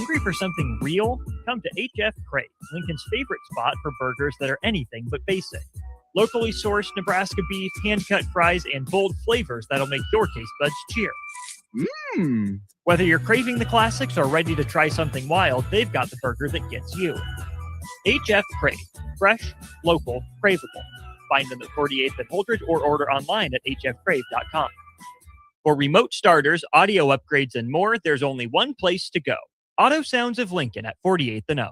Hungry for something real? Come to HF Crave, Lincoln's favorite spot for burgers that are anything but basic. Locally sourced Nebraska beef, hand-cut fries, and bold flavors that'll make your taste buds cheer. Whether you're craving the classics or ready to try something wild, they've got the burger that gets you. HF Crave. Fresh, local, craveable. Find them at 48th and Holdridge or order online at hfcrave.com. For remote starters, audio upgrades, and more, there's only one place to go. Auto Sounds of Lincoln at 48th and O.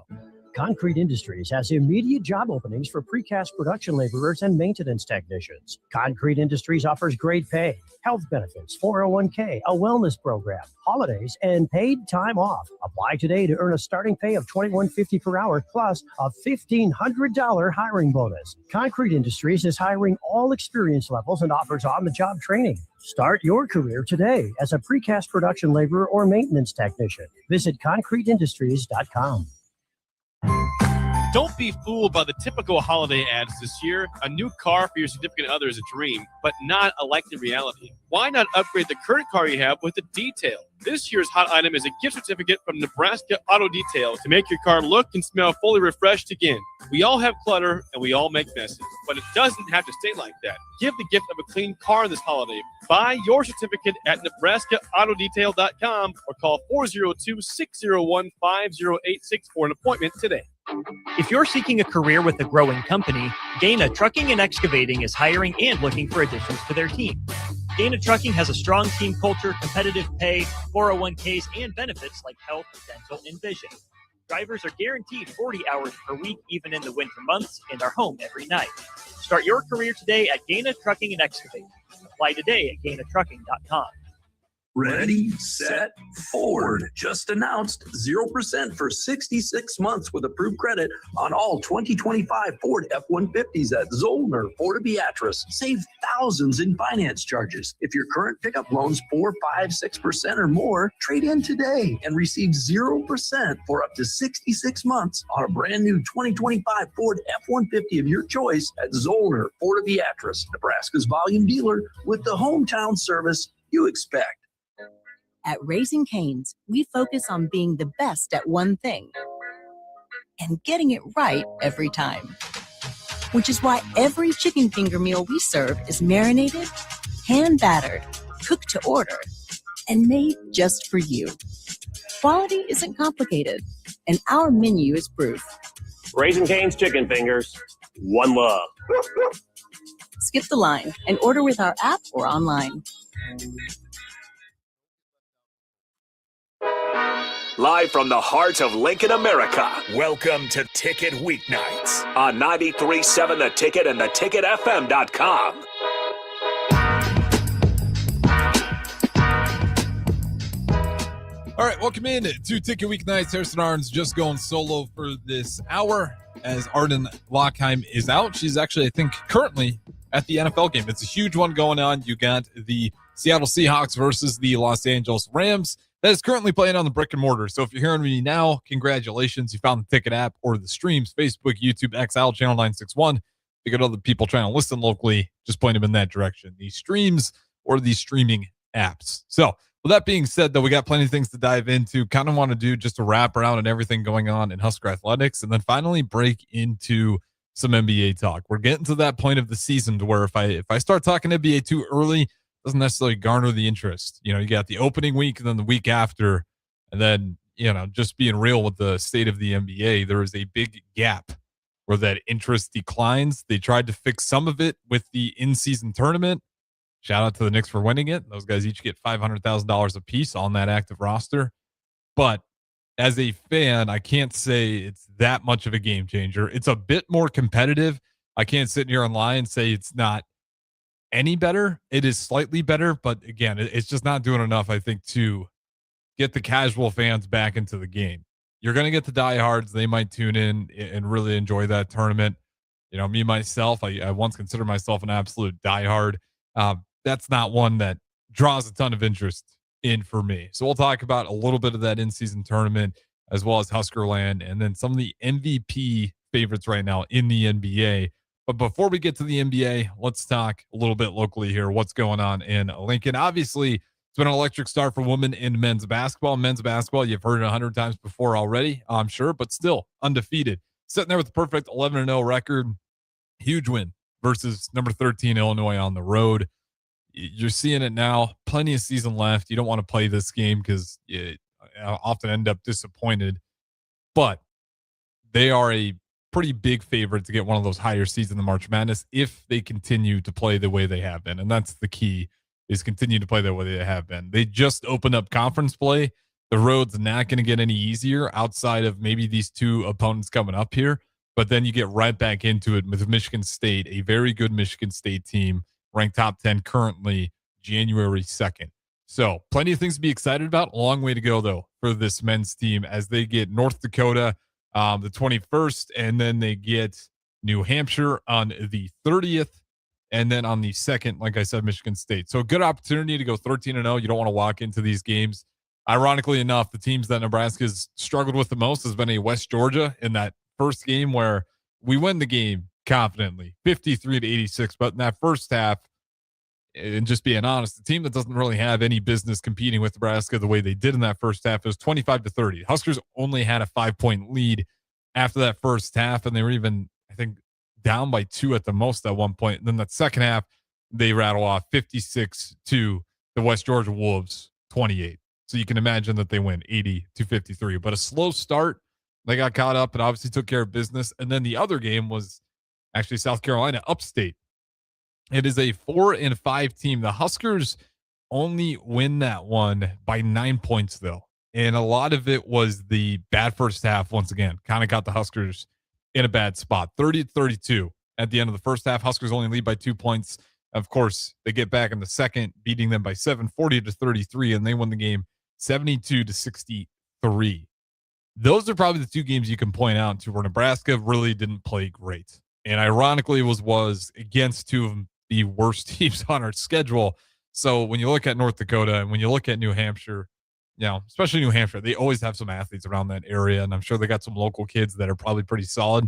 Concrete Industries has immediate job openings for precast production laborers and maintenance technicians. Concrete Industries offers great pay, health benefits, 401k, a wellness program, holidays, and paid time off. Apply today to earn a starting pay of $21.50 per hour plus a $1,500 hiring bonus. Concrete Industries is hiring all experience levels and offers on-the-job training. Start your career today as a precast production laborer or maintenance technician. Visit concreteindustries.com. Don't be fooled by the typical holiday ads this year. A new car for your significant other is a dream, but not a likely reality. Why not upgrade the current car you have with a detail? This year's hot item is a gift certificate from Nebraska Auto Detail to make your car look and smell fully refreshed again. We all have clutter and we all make messes, but it doesn't have to stay like that. Give the gift of a clean car this holiday. Buy your certificate at NebraskaAutoDetail.com or call 402-601-5086 for an appointment today. If you're seeking a career with a growing company, Gaina Trucking and Excavating is hiring and looking for additions to their team. Gaina Trucking has a strong team culture, competitive pay, 401ks, and benefits like health, dental, and vision. Drivers are guaranteed 40 hours per week, even in the winter months, and are home every night. Start your career today at Gaina Trucking and Excavating. Apply today at GainaTrucking.com. Ready, set, Ford. Just announced 0% for 66 months with approved credit on all 2025 Ford F-150s at Zollner, Fort Beatrice. Save thousands in finance charges. If your current pickup loan's 4, 5, 6% or more, trade in today and receive 0% for up to 66 months on a brand new 2025 Ford F-150 of your choice at Zollner, Fort Beatrice, Nebraska's volume dealer with the hometown service you expect. At Raising Cane's, we focus on being the best at one thing and getting it right every time. Which is why every chicken finger meal we serve is marinated, hand-battered, cooked to order, and made just for you. Quality isn't complicated, and our menu is proof. Raising Cane's chicken fingers, one love. Skip the line and order with our app or online. Live from the heart of Lincoln, America, welcome to Ticket Weeknights on 93.7 The Ticket and theticketfm.com. All right, welcome in to Ticket Weeknights. Harrison Arens just going solo for this hour as Arden Lockheim is out. She's actually, I think, currently at the NFL game. It's a huge one going on. You got the Seattle Seahawks versus the Los Angeles Rams. That is currently playing on the brick and mortar. So if you're hearing me now, congratulations. You found the Ticket app or the streams, Facebook, YouTube, XL, Channel 961. You got other people trying to listen locally, just point them in that direction. The streams or the streaming apps. So with that being said, though, we got plenty of things to dive into. Kind of want to do just a wrap around and everything going on in Husker Athletics, and then finally break into some NBA talk. We're getting to that point of the season to where if I start talking NBA too early, doesn't necessarily garner the interest. You know, you got the opening week and then the week after, and then, you know, just being real with the state of the NBA, there is a big gap where that interest declines. They tried to fix some of it with the in-season tournament. Shout out to the Knicks for winning it. Those guys each get $500,000 a piece on that active roster. But as a fan, I can't say it's that much of a game changer. It's a bit more competitive. I can't sit here and lie and say it's not any better. It is slightly better, but again, it's just not doing enough, I think, to get the casual fans back into the game. You're going to get the diehards. They might tune in and really enjoy that tournament. You know, me, myself, I once considered myself an absolute diehard. That's not one that draws a ton of interest in for me. So we'll talk about a little bit of that in-season tournament as well as Huskerland and then some of the MVP favorites right now in the NBA. But before we get to the NBA, let's talk a little bit locally here. What's going on in Lincoln? Obviously, it's been an electric start for women and men's basketball. Men's basketball, you've heard it 100 times before already, I'm sure, but still undefeated. Sitting there with a perfect 11-0 record. Huge win versus number 13 Illinois on the road. You're seeing it now. Plenty of season left. You don't want to play this game because you often end up disappointed. But they are a pretty big favorite to get one of those higher seeds in the March Madness if they continue to play the way they have been. And that's the key, is continue to play the way they have been. They just opened up conference play. The road's not going to get any easier outside of maybe these two opponents coming up here. But then you get right back into it with Michigan State, a very good Michigan State team, ranked top 10 currently, January 2nd. So plenty of things to be excited about. A long way to go, though, for this men's team as they get North Dakota the 21st, and then they get New Hampshire on the 30th, and then on the 2nd, like I said, Michigan State. So a good opportunity to go 13-0. You don't want to walk into these games. Ironically enough, the teams that Nebraska's struggled with the most has been a West Georgia in that first game where we win the game confidently, 53-86. But in that first half, and just being honest, the team that doesn't really have any business competing with Nebraska the way they did in that first half, it was 25-30. Huskers only had a 5-point lead after that first half, and they were even, I think, down by 2 at the most at one point. And then that second half, they rattle off 56 to the West Georgia Wolves 28. So you can imagine that they win 80-53. But a slow start. They got caught up and obviously took care of business. And then the other game was actually South Carolina upstate. It is a 4-5 team. The Huskers only win that one by 9 points, though. And a lot of it was the bad first half, once again, kind of got the Huskers in a bad spot. 30-32 at the end of the first half. Huskers only lead by 2 points. Of course, they get back in the second, beating them by 7, 40-33, and they win the game 72-63. Those are probably the two games you can point out to where Nebraska really didn't play great. And ironically, was against two of the worst teams on our schedule. So when you look at North Dakota and when you look at New Hampshire, especially New Hampshire, they always have some athletes around that area. And I'm sure they got some local kids that are probably pretty solid.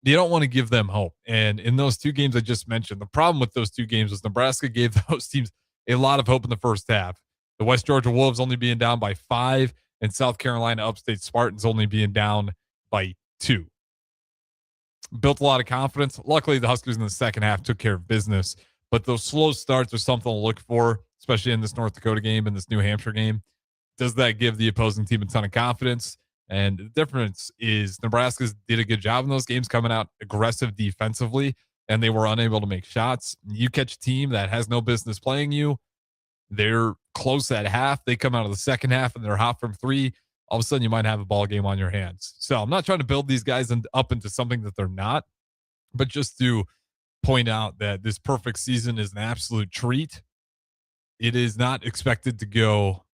You don't want to give them hope. And in those two games I just mentioned, the problem with those two games was Nebraska gave those teams a lot of hope in the first half. The West Georgia Wolves only being down by 5, and South Carolina Upstate Spartans only being down by 2. Built a lot of confidence. Luckily, the Huskers in the second half took care of business. But those slow starts are something to look for, especially in this North Dakota game and this New Hampshire game. Does that give the opposing team a ton of confidence? And the difference is Nebraska did a good job in those games coming out aggressive defensively, and they were unable to make shots. You catch a team that has no business playing you, they're close at half. They come out of the second half and they're hot from 3. All of a sudden, you might have a ball game on your hands. So I'm not trying to build these guys up into something that they're not, but just to point out that this perfect season is an absolute treat. It is not expected to go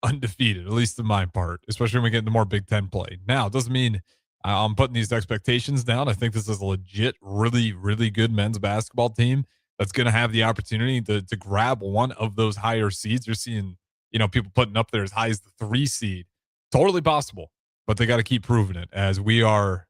undefeated, at least in my part, especially when we get into more Big Ten play. Now, it doesn't mean I'm putting these expectations down. I think this is a legit, really, really good men's basketball team that's going to have the opportunity to grab one of those higher seeds. You're seeing, people putting up there as high as the 3 seed. Totally possible, but they got to keep proving it as we are.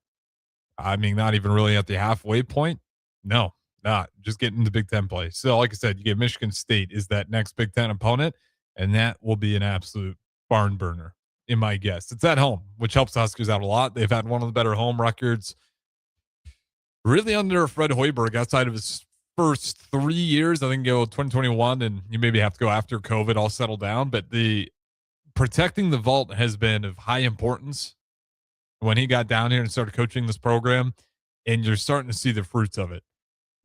Not even really at the halfway point. No, not just getting into Big Ten play. So, like I said, you get Michigan State is that next Big Ten opponent, and that will be an absolute barn burner in my guess. It's at home, which helps the Huskers out a lot. They've had one of the better home records really under Fred Hoiberg outside of his first 3 years. I think go 2021, and you maybe have to go after COVID all settled down, but the protecting the vault has been of high importance when he got down here and started coaching this program, and you're starting to see the fruits of it.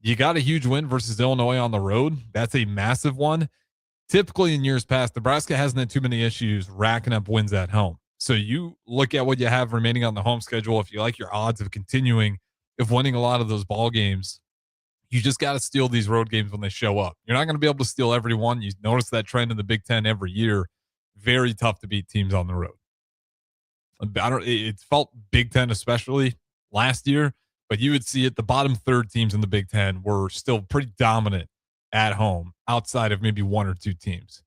You got a huge win versus Illinois on the road. That's a massive one. Typically in years past, Nebraska hasn't had too many issues racking up wins at home. So you look at what you have remaining on the home schedule. If you like your odds of continuing, of winning a lot of those ball games, you just got to steal these road games when they show up. You're not going to be able to steal every one. You notice that trend in the Big Ten every year. Very tough to beat teams on the road. It felt Big Ten especially last year, but you would see it. The bottom third teams in the Big Ten were still pretty dominant at home outside of maybe 1 or 2 teams.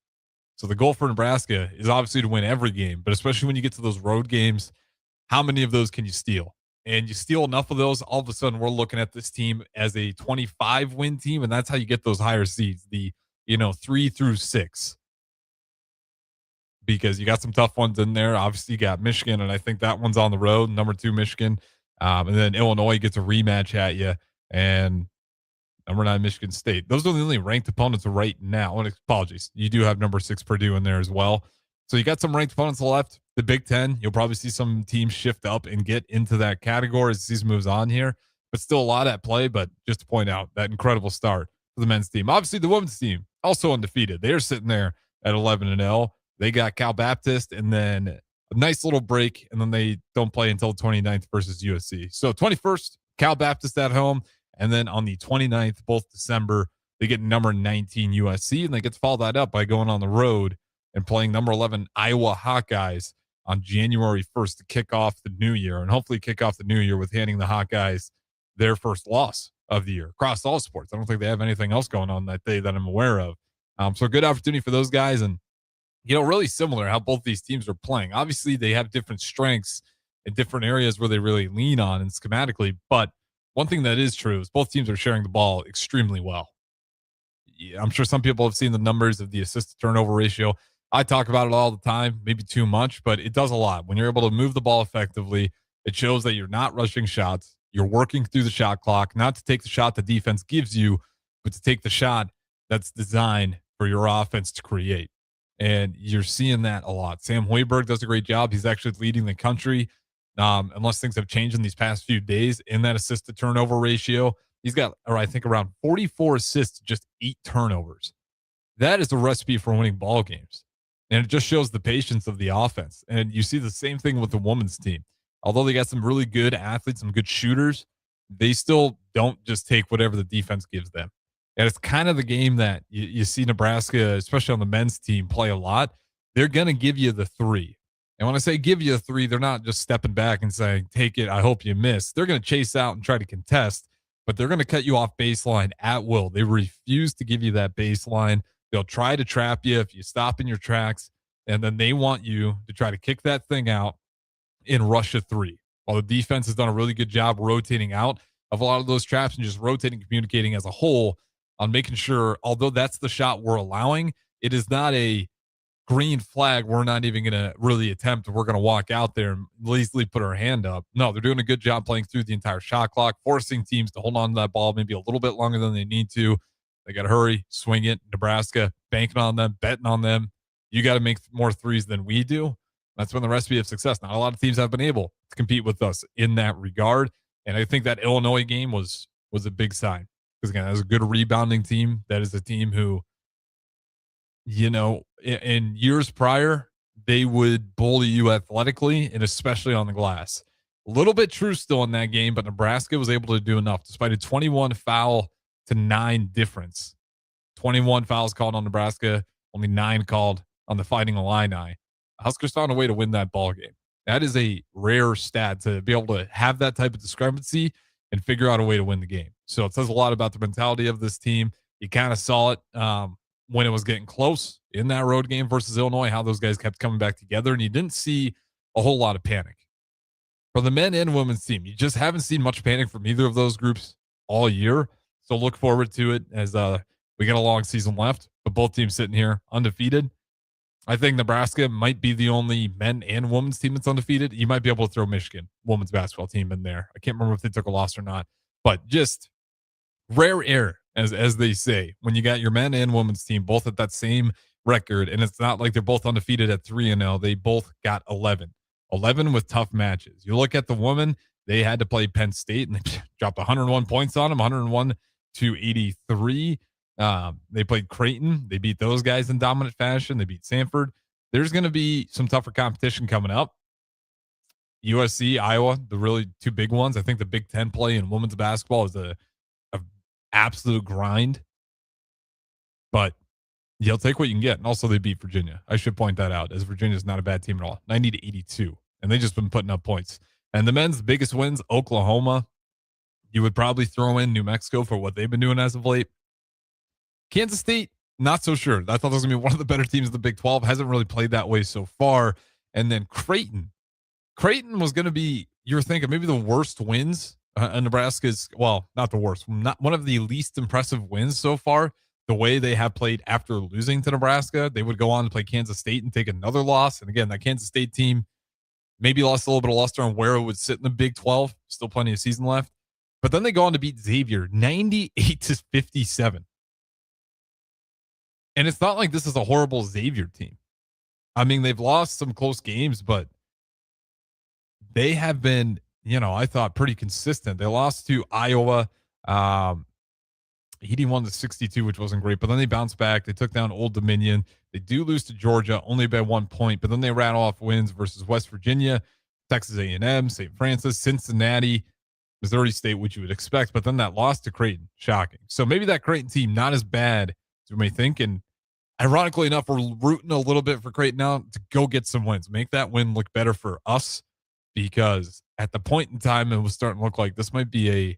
So the goal for Nebraska is obviously to win every game, but especially when you get to those road games, how many of those can you steal? And you steal enough of those, all of a sudden we're looking at this team as a 25-win team, and that's how you get those higher seeds, the 3 through 6. because you got some tough ones in there. Obviously, you got Michigan, and I think that one's on the road, number 2 Michigan. And then Illinois gets a rematch at you, and number 9 Michigan State. Those are the only ranked opponents right now. And apologies, you do have number 6 Purdue in there as well. So you got some ranked opponents left. The Big Ten, you'll probably see some teams shift up and get into that category as the season moves on here, but still a lot at play. But just to point out that incredible start for the men's team. Obviously, the women's team also undefeated. They're sitting there at 11-0. They got Cal Baptist and then a nice little break, and then they don't play until the 29th versus USC. So 21st, Cal Baptist at home, and then on the 29th, both December, they get number 19 USC, and they get to follow that up by going on the road and playing number 11 Iowa Hawkeyes on January 1st to kick off the new year, and hopefully kick off the new year with handing the Hawkeyes their first loss of the year across all sports. I don't think they have anything else going on that day that I'm aware of. So a good opportunity for those guys, and really similar how both these teams are playing. Obviously, they have different strengths in different areas where they really lean on and schematically, but one thing that is true is both teams are sharing the ball extremely well. I'm sure some people have seen the numbers of the assist to turnover ratio. I talk about it all the time, maybe too much, but it does a lot. When you're able to move the ball effectively, it shows that you're not rushing shots. You're working through the shot clock, not to take the shot the defense gives you, but to take the shot that's designed for your offense to create. And you're seeing that a lot. Sam Hoiberg does a great job. He's actually leading the country, unless things have changed in these past few days, in that assist to turnover ratio. He's got, or I think, around 44 assists, just 8 turnovers. That is a recipe for winning ball games. And it just shows the patience of the offense. And you see the same thing with the women's team. Although they got some really good athletes, some good shooters, they still don't just take whatever the defense gives them. And it's kind of the game that you see Nebraska, especially on the men's team, play a lot. They're going to give you the 3. And when I say give you a 3, they're not just stepping back and saying, take it, I hope you miss. They're going to chase out and try to contest, but they're going to cut you off baseline at will. They refuse to give you that baseline. They'll try to trap you if you stop in your tracks, and then they want you to try to kick that thing out and rush a 3. While the defense has done a really good job rotating out of a lot of those traps and just rotating, communicating as a whole on making sure, although that's the shot we're allowing, it is not a green flag we're not even going to really attempt. We're going to walk out there and lazily put our hand up. No, they're doing a good job playing through the entire shot clock, forcing teams to hold on to that ball maybe a little bit longer than they need to. They got to hurry, swing it. Nebraska, banking on them, betting on them. You got to make more 3s than we do. That's been the recipe of success. Not a lot of teams have been able to compete with us in that regard. And I think that Illinois game was a big sign. Because, again, that was a good rebounding team. That is a team who, in years prior, they would bully you athletically and especially on the glass. A little bit true still in that game, but Nebraska was able to do enough despite a 21 foul to 9 difference. 21 fouls called on Nebraska, only 9 called on the Fighting Illini. Huskers found a way to win that ball game. That is a rare stat to be able to have that type of discrepancy and figure out a way to win the game. So it says a lot about the mentality of this team. You kind of saw it when it was getting close in that road game versus Illinois, how those guys kept coming back together, and you didn't see a whole lot of panic. For the men and women's team, you just haven't seen much panic from either of those groups all year. So look forward to it as we got a long season left, but both teams sitting here undefeated. I think Nebraska might be the only men and women's team that's undefeated. You might be able to throw Michigan women's basketball team in there. I can't remember if they took a loss or not, but just rare air, as they say, when you got your men and women's team both at that same record, and it's not like they're both undefeated at 3-0. They both got 11 with tough matches. You look at the women, they had to play Penn State, and they dropped 101 points on them, 101 to 83. They played Creighton. They beat those guys in dominant fashion. They beat Sanford. There's going to be some tougher competition coming up. USC, Iowa, the really 2 big ones. I think the Big Ten play in women's basketball is a absolute grind, but you'll take what you can get. And also they beat Virginia. I should point that out, as Virginia's not a bad team at all. 90-82. And they just been putting up points. And the men's biggest wins, Oklahoma. You would probably throw in New Mexico for what they've been doing as of late. Kansas State, not so sure. I thought that was going to be one of the better teams in the Big 12. Hasn't really played that way so far. And then Creighton. Creighton was going to be, you're thinking, maybe the worst wins. Nebraska's, well, not the worst. Not one of the least impressive wins so far. the way they have played after losing to Nebraska, they would go on to play Kansas State and take another loss. And again, that Kansas State team maybe lost a little bit of luster on where it would sit in the Big 12. Still plenty of season left. But then they go on to beat Xavier 98-57. And it's not like this is a horrible Xavier team. I mean, they've lost some close games, but they have been, I thought pretty consistent. They lost to Iowa. 81-62, which wasn't great, but then they bounced back. They took down Old Dominion. They do lose to Georgia, only by 1 point, but then they rattle off wins versus West Virginia, Texas A&M, St. Francis, Cincinnati, Missouri State, which you would expect, but then that loss to Creighton, shocking. So maybe that Creighton team, not as bad as we may think, and ironically enough, we're rooting a little bit for Creighton now to go get some wins, make that win look better for us, because at the point in time, it was starting to look like this might be a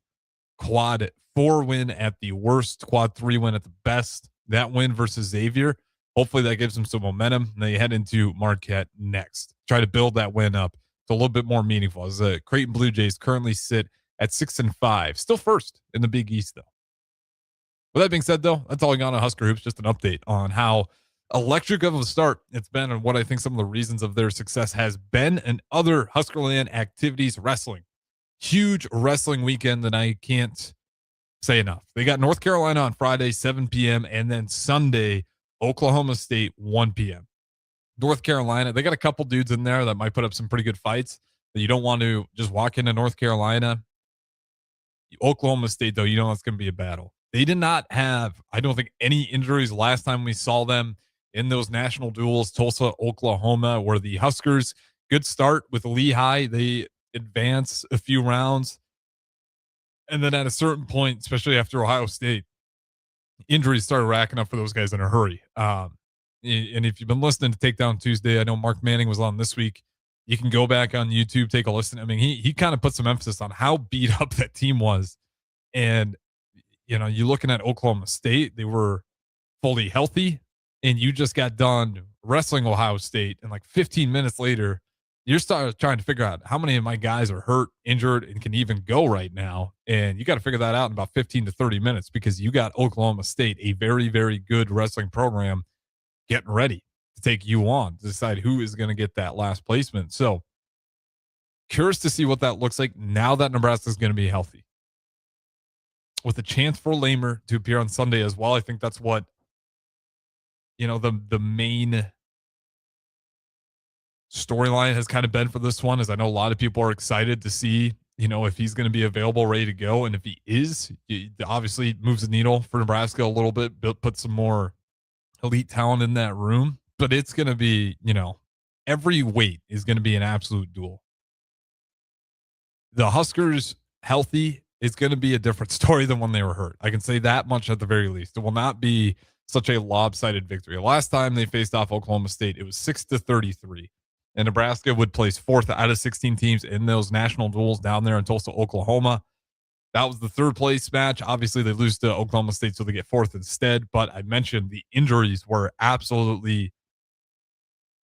quad 4 win at the worst, quad 3 win at the best. That win versus Xavier, hopefully that gives them some momentum. And they head into Marquette next. Try to build that win up to a little bit more meaningful. As the Creighton Blue Jays currently sit at 6-5, still first in the Big East, though. With that being said, though, that's all I got on Husker Hoops. Just an update on how electric of a start it's been and what I think some of the reasons of their success has been, and other Huskerland activities. Wrestling. Huge wrestling weekend that I can't say enough. They got North Carolina on Friday, 7 p.m., and then Sunday, Oklahoma State, 1 p.m. North Carolina, they got a couple dudes in there that might put up some pretty good fights that you don't want to just walk into North Carolina. Oklahoma State, though, it's going to be a battle. They did not have, I don't think, any injuries last time we saw them in those national duels, Tulsa, Oklahoma, where the Huskers, good start with Lehigh. They advance a few rounds. And then at a certain point, especially after Ohio State, injuries started racking up for those guys in a hurry. And if you've been listening to Takedown Tuesday, I know Mark Manning was on this week. You can go back on YouTube, take a listen. I mean, he kind of put some emphasis on how beat up that team was. And, you're looking at Oklahoma State, they were fully healthy, and you just got done wrestling Ohio State. And like 15 minutes later, you're trying to figure out how many of my guys are hurt, injured, and can even go right now. And you got to figure that out in about 15 to 30 minutes, because you got Oklahoma State, a very, very good wrestling program, getting ready to take you on to decide who is going to get that last placement. So curious to see what that looks like now that Nebraska is going to be healthy, with a chance for Lamer to appear on Sunday as well. I think that's what, the main storyline has kind of been for this one, is I know a lot of people are excited to see, if he's going to be available, ready to go. And if he is, it obviously moves the needle for Nebraska a little bit, put some more elite talent in that room. But it's going to be, every weight is going to be an absolute duel. The Huskers healthy, it's going to be a different story than when they were hurt. I can say that much at the very least. It will not be such a lopsided victory. Last time they faced off Oklahoma State, it was 6-33. And Nebraska would place 4th out of 16 teams in those national duels down there in Tulsa, Oklahoma. That was the 3rd place match. Obviously, they lose to Oklahoma State, so they get 4th instead. But I mentioned the injuries were absolutely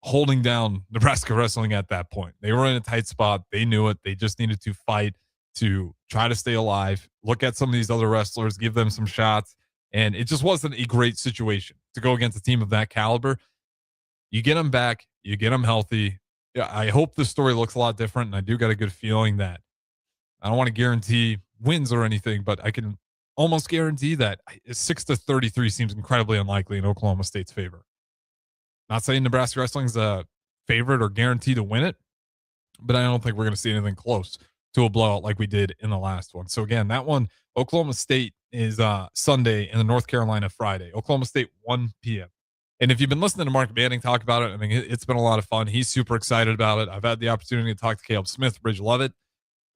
holding down Nebraska wrestling at that point. They were in a tight spot. They knew it. They just needed to fight to try to stay alive, look at some of these other wrestlers, give them some shots. And it just wasn't a great situation to go against a team of that caliber. You get them back, you get them healthy. Yeah, I hope the story looks a lot different. And I do got a good feeling that, I don't want to guarantee wins or anything, but I can almost guarantee that 6-33 seems incredibly unlikely in Oklahoma State's favor. Not saying Nebraska wrestling's a favorite or guaranteed to win it, but I don't think we're going to see anything close to a blowout like we did in the last one. So again, that one, Oklahoma State is Sunday and the North Carolina Friday. Oklahoma State, 1 p.m. And if you've been listening to Mark Manning talk about it, I mean, it's been a lot of fun. He's super excited about it. I've had the opportunity to talk to Caleb Smith, Bridge Lovett.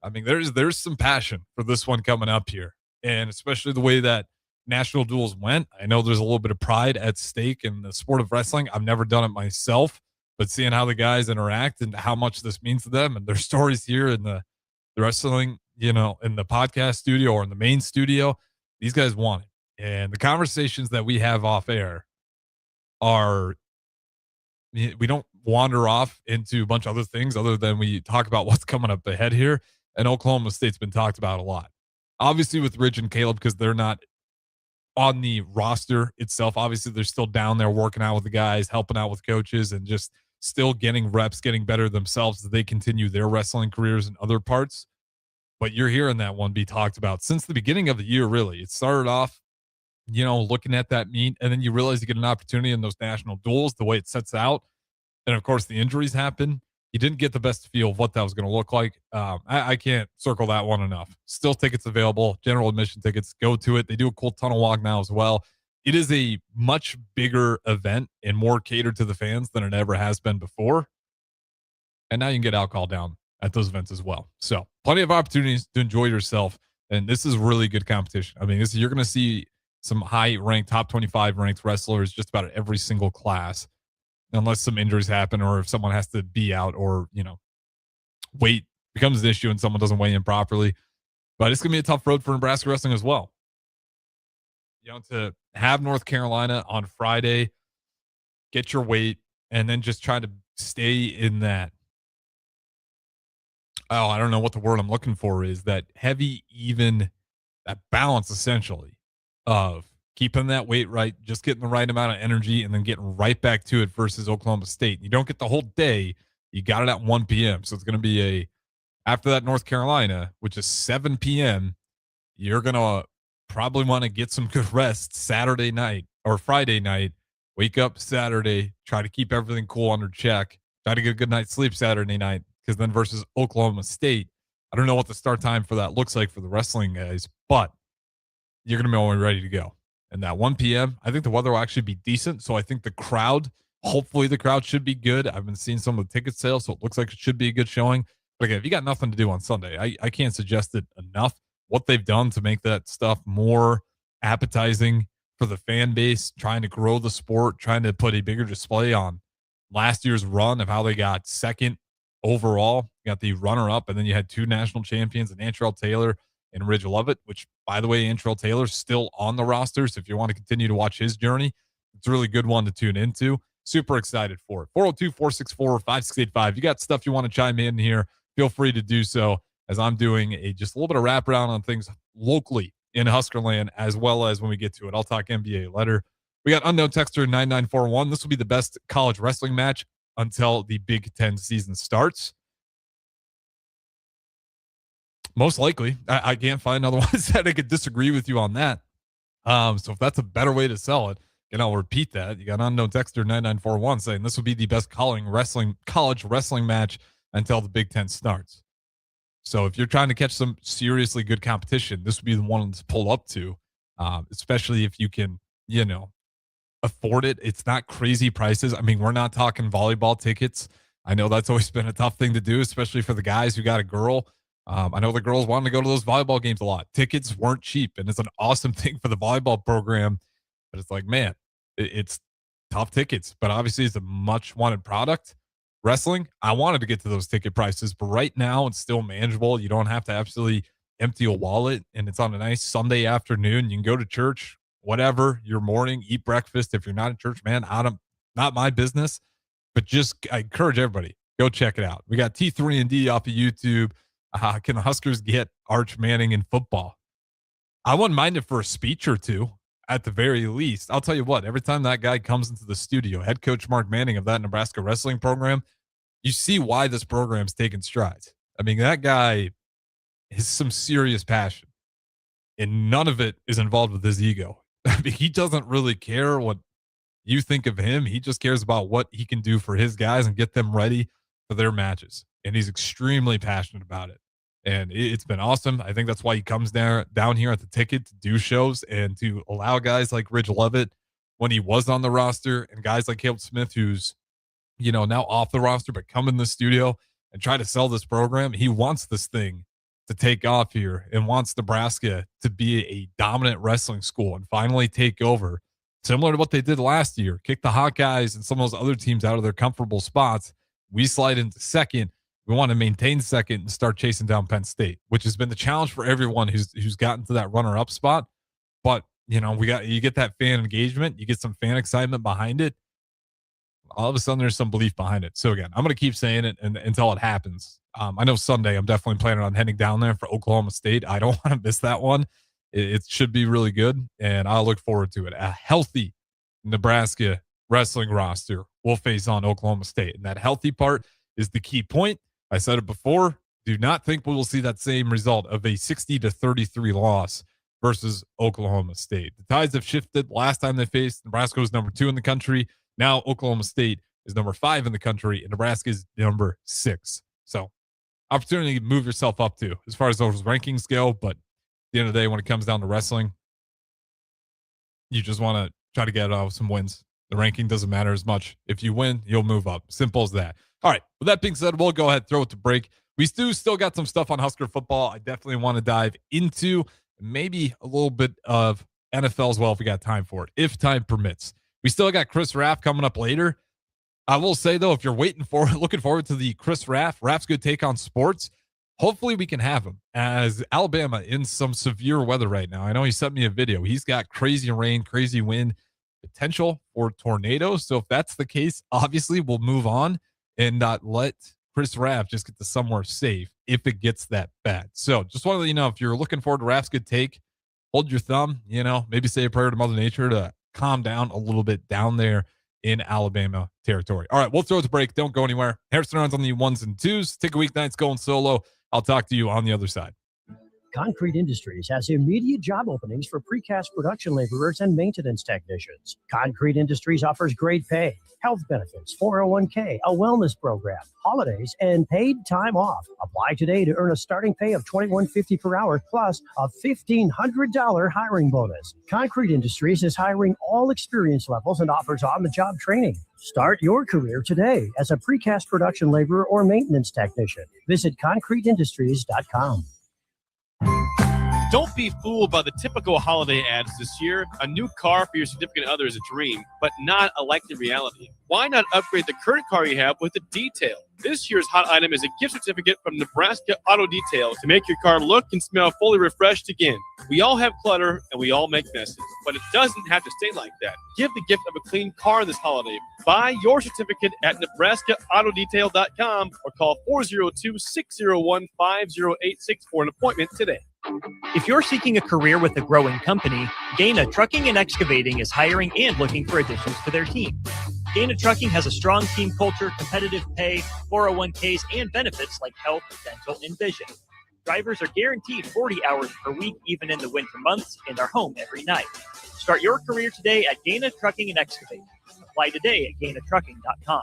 I mean, there's some passion for this one coming up here, and especially the way that national duels went. I know there's a little bit of pride at stake in the sport of wrestling. I've never done it myself, but seeing how the guys interact and how much this means to them and their stories here in the wrestling, in the podcast studio or in the main studio, these guys want it. And the conversations that we have off air we don't wander off into a bunch of other things other than we talk about what's coming up ahead here. And Oklahoma State's been talked about a lot. Obviously with Rich and Caleb, because they're not on the roster itself. Obviously, they're still down there working out with the guys, helping out with coaches, and just still getting reps, getting better themselves as they continue their wrestling careers in other parts. But you're hearing that one be talked about since the beginning of the year, really. It started off, looking at that meet, and then you realize you get an opportunity in those national duels, the way it sets out. And of course, the injuries happen. You didn't get the best feel of what that was going to look like. I can't circle that one enough. Still tickets available, general admission tickets. Go to it. They do a cool tunnel walk now as well. It is a much bigger event and more catered to the fans than it ever has been before. And now you can get alcohol down at those events as well. So plenty of opportunities to enjoy yourself. And this is really good competition. I mean, you're going to see some high-ranked, top 25 ranked wrestlers just about every single class, unless some injuries happen or if someone has to be out or, weight becomes an issue and someone doesn't weigh in properly. But it's going to be a tough road for Nebraska wrestling as well. To have North Carolina on Friday, get your weight, and then just try to stay in that. Oh, I don't know what the word I'm looking for is, that heavy, even, that balance essentially of keeping that weight right, just getting the right amount of energy, and then getting right back to it versus Oklahoma State. You don't get the whole day. You got it at 1 p.m. So it's going to be after that North Carolina, which is 7 p.m., you're going to probably want to get some good rest Saturday night or Friday night. Wake up Saturday, try to keep everything cool under check. Try to get a good night's sleep Saturday night, because then versus Oklahoma State, I don't know what the start time for that looks like for the wrestling guys, but you're going to be all ready to go. And that 1 p.m., I think the weather will actually be decent. So I think hopefully the crowd should be good. I've been seeing some of the ticket sales, so it looks like it should be a good showing. But again, if you got nothing to do on Sunday, I can't suggest it enough. What they've done to make that stuff more appetizing for the fan base, trying to grow the sport, trying to put a bigger display on last year's run of how they got second overall, you got the runner-up, and then you had two national champions, and Antrell Taylor and Ridge Lovett, which, by the way, Antrell Taylor's still on the roster, so if you want to continue to watch his journey, it's a really good one to tune into. Super excited for it. 402-464-5685. You got stuff you want to chime in here, feel free to do so, as I'm doing just a little bit of wraparound on things locally in Huskerland, as well as when we get to it. I'll talk NBA later. We got unknown texter 9941. This will be the best college wrestling match until the Big Ten season starts. Most likely. I can't find other ones that I could disagree with you on that. So if that's a better way to sell it, I'll repeat that. You got unknown texter 9941 saying this will be the best college wrestling match until the Big Ten starts. So if you're trying to catch some seriously good competition, this would be the one to pull up to, especially if you can, afford it. It's not crazy prices. I mean, we're not talking volleyball tickets. I know that's always been a tough thing to do, especially for the guys who got a girl. I know the girls wanted to go to those volleyball games a lot. Tickets weren't cheap, and it's an awesome thing for the volleyball program. But it's like, man, it's tough tickets. But obviously, it's a much wanted product. Wrestling, I wanted to get to those ticket prices, but right now it's still manageable. You don't have to absolutely empty a wallet, and it's on a nice Sunday afternoon. You can go to church, whatever, your morning, eat breakfast. If you're not in church, man, not my business. But I encourage everybody, go check it out. We got T3 and D off of YouTube. Can the Huskers get Arch Manning in football? I wouldn't mind it for a speech or two at the very least. I'll tell you what, every time that guy comes into the studio, head coach Mark Manning of that Nebraska wrestling program, you see why this program's taking strides. I mean, that guy has some serious passion, and none of it is involved with his ego. I mean, he doesn't really care what you think of him. He just cares about what he can do for his guys and get them ready for their matches. And he's extremely passionate about it. And it's been awesome. I think that's why he comes down here at the ticket to do shows and to allow guys like Ridge Lovett when he was on the roster, and guys like Caleb Smith, who's, now off the roster, but come in the studio and try to sell this program. He wants this thing to take off here and wants Nebraska to be a dominant wrestling school and finally take over, similar to what they did last year, kick the Hawkeyes and some of those other teams out of their comfortable spots. We slide into second. We want to maintain second and start chasing down Penn State, which has been the challenge for everyone who's gotten to that runner-up spot. But, you get that fan engagement, you get some fan excitement behind it. All of a sudden, there's some belief behind it. So again, I'm going to keep saying it until it happens. I know Sunday, I'm definitely planning on heading down there for Oklahoma State. I don't want to miss that one. It should be really good, and I look forward to it. A healthy Nebraska wrestling roster will face on Oklahoma State, and that healthy part is the key point. I said it before. Do not think we will see that same result of a 60-33 loss versus Oklahoma State. The tides have shifted. Last time they faced, Nebraska was number 2 in the country. Now Oklahoma State is number 5 in the country, and Nebraska is number 6. So opportunity to move yourself up to as far as those rankings go. But at the end of the day, when it comes down to wrestling, you just want to try to get some wins. The ranking doesn't matter as much. If you win, you'll move up. Simple as that. All right. With that being said, we'll go ahead, throw it to break. We still got some stuff on Husker football I definitely want to dive into. Maybe a little bit of NFL as well if we got time for it, if time permits. We still got Chris Raff coming up later. I will say, though, if you're looking forward to the Chris Raff's Good Take on Sports, hopefully we can have him, as Alabama in some severe weather right now. I know he sent me a video. He's got crazy rain, crazy wind, potential for tornadoes. So if that's the case, obviously we'll move on and not let Chris Raff just get to somewhere safe if it gets that bad. So just want to let you know, if you're looking forward to Raff's Good Take, hold your thumb, maybe say a prayer to Mother Nature to calm down a little bit down there in Alabama territory. All right, we'll throw it to break. Don't go anywhere. Harrison Arns on the 1s and 2s. Ticket Weeknights going solo. I'll talk to you on the other side. Concrete Industries has immediate job openings for precast production laborers and maintenance technicians. Concrete Industries offers great pay, health benefits, 401k, a wellness program, holidays, and paid time off. Apply today to earn a starting pay of $21.50 per hour plus a $1,500 hiring bonus. Concrete Industries is hiring all experience levels and offers on-the-job training. Start your career today as a precast production laborer or maintenance technician. Visit concreteindustries.com. Don't be fooled by the typical holiday ads this year. A new car for your significant other is a dream, but not a likely reality. Why not upgrade the current car you have with a detail? This year's hot item is a gift certificate from Nebraska Auto Detail to make your car look and smell fully refreshed again. We all have clutter and we all make messes, but it doesn't have to stay like that. Give the gift of a clean car this holiday. Buy your certificate at NebraskaAutoDetail.com or call 402-601-5086 for an appointment today. If you're seeking a career with a growing company, Gaina Trucking and Excavating is hiring and looking for additions to their team. Gaina Trucking has a strong team culture, competitive pay, 401ks, and benefits like health, dental, and vision. Drivers are guaranteed 40 hours per week, even in the winter months, and are home every night. Start your career today at Gaina Trucking and Excavating. Apply today at GainaTrucking.com.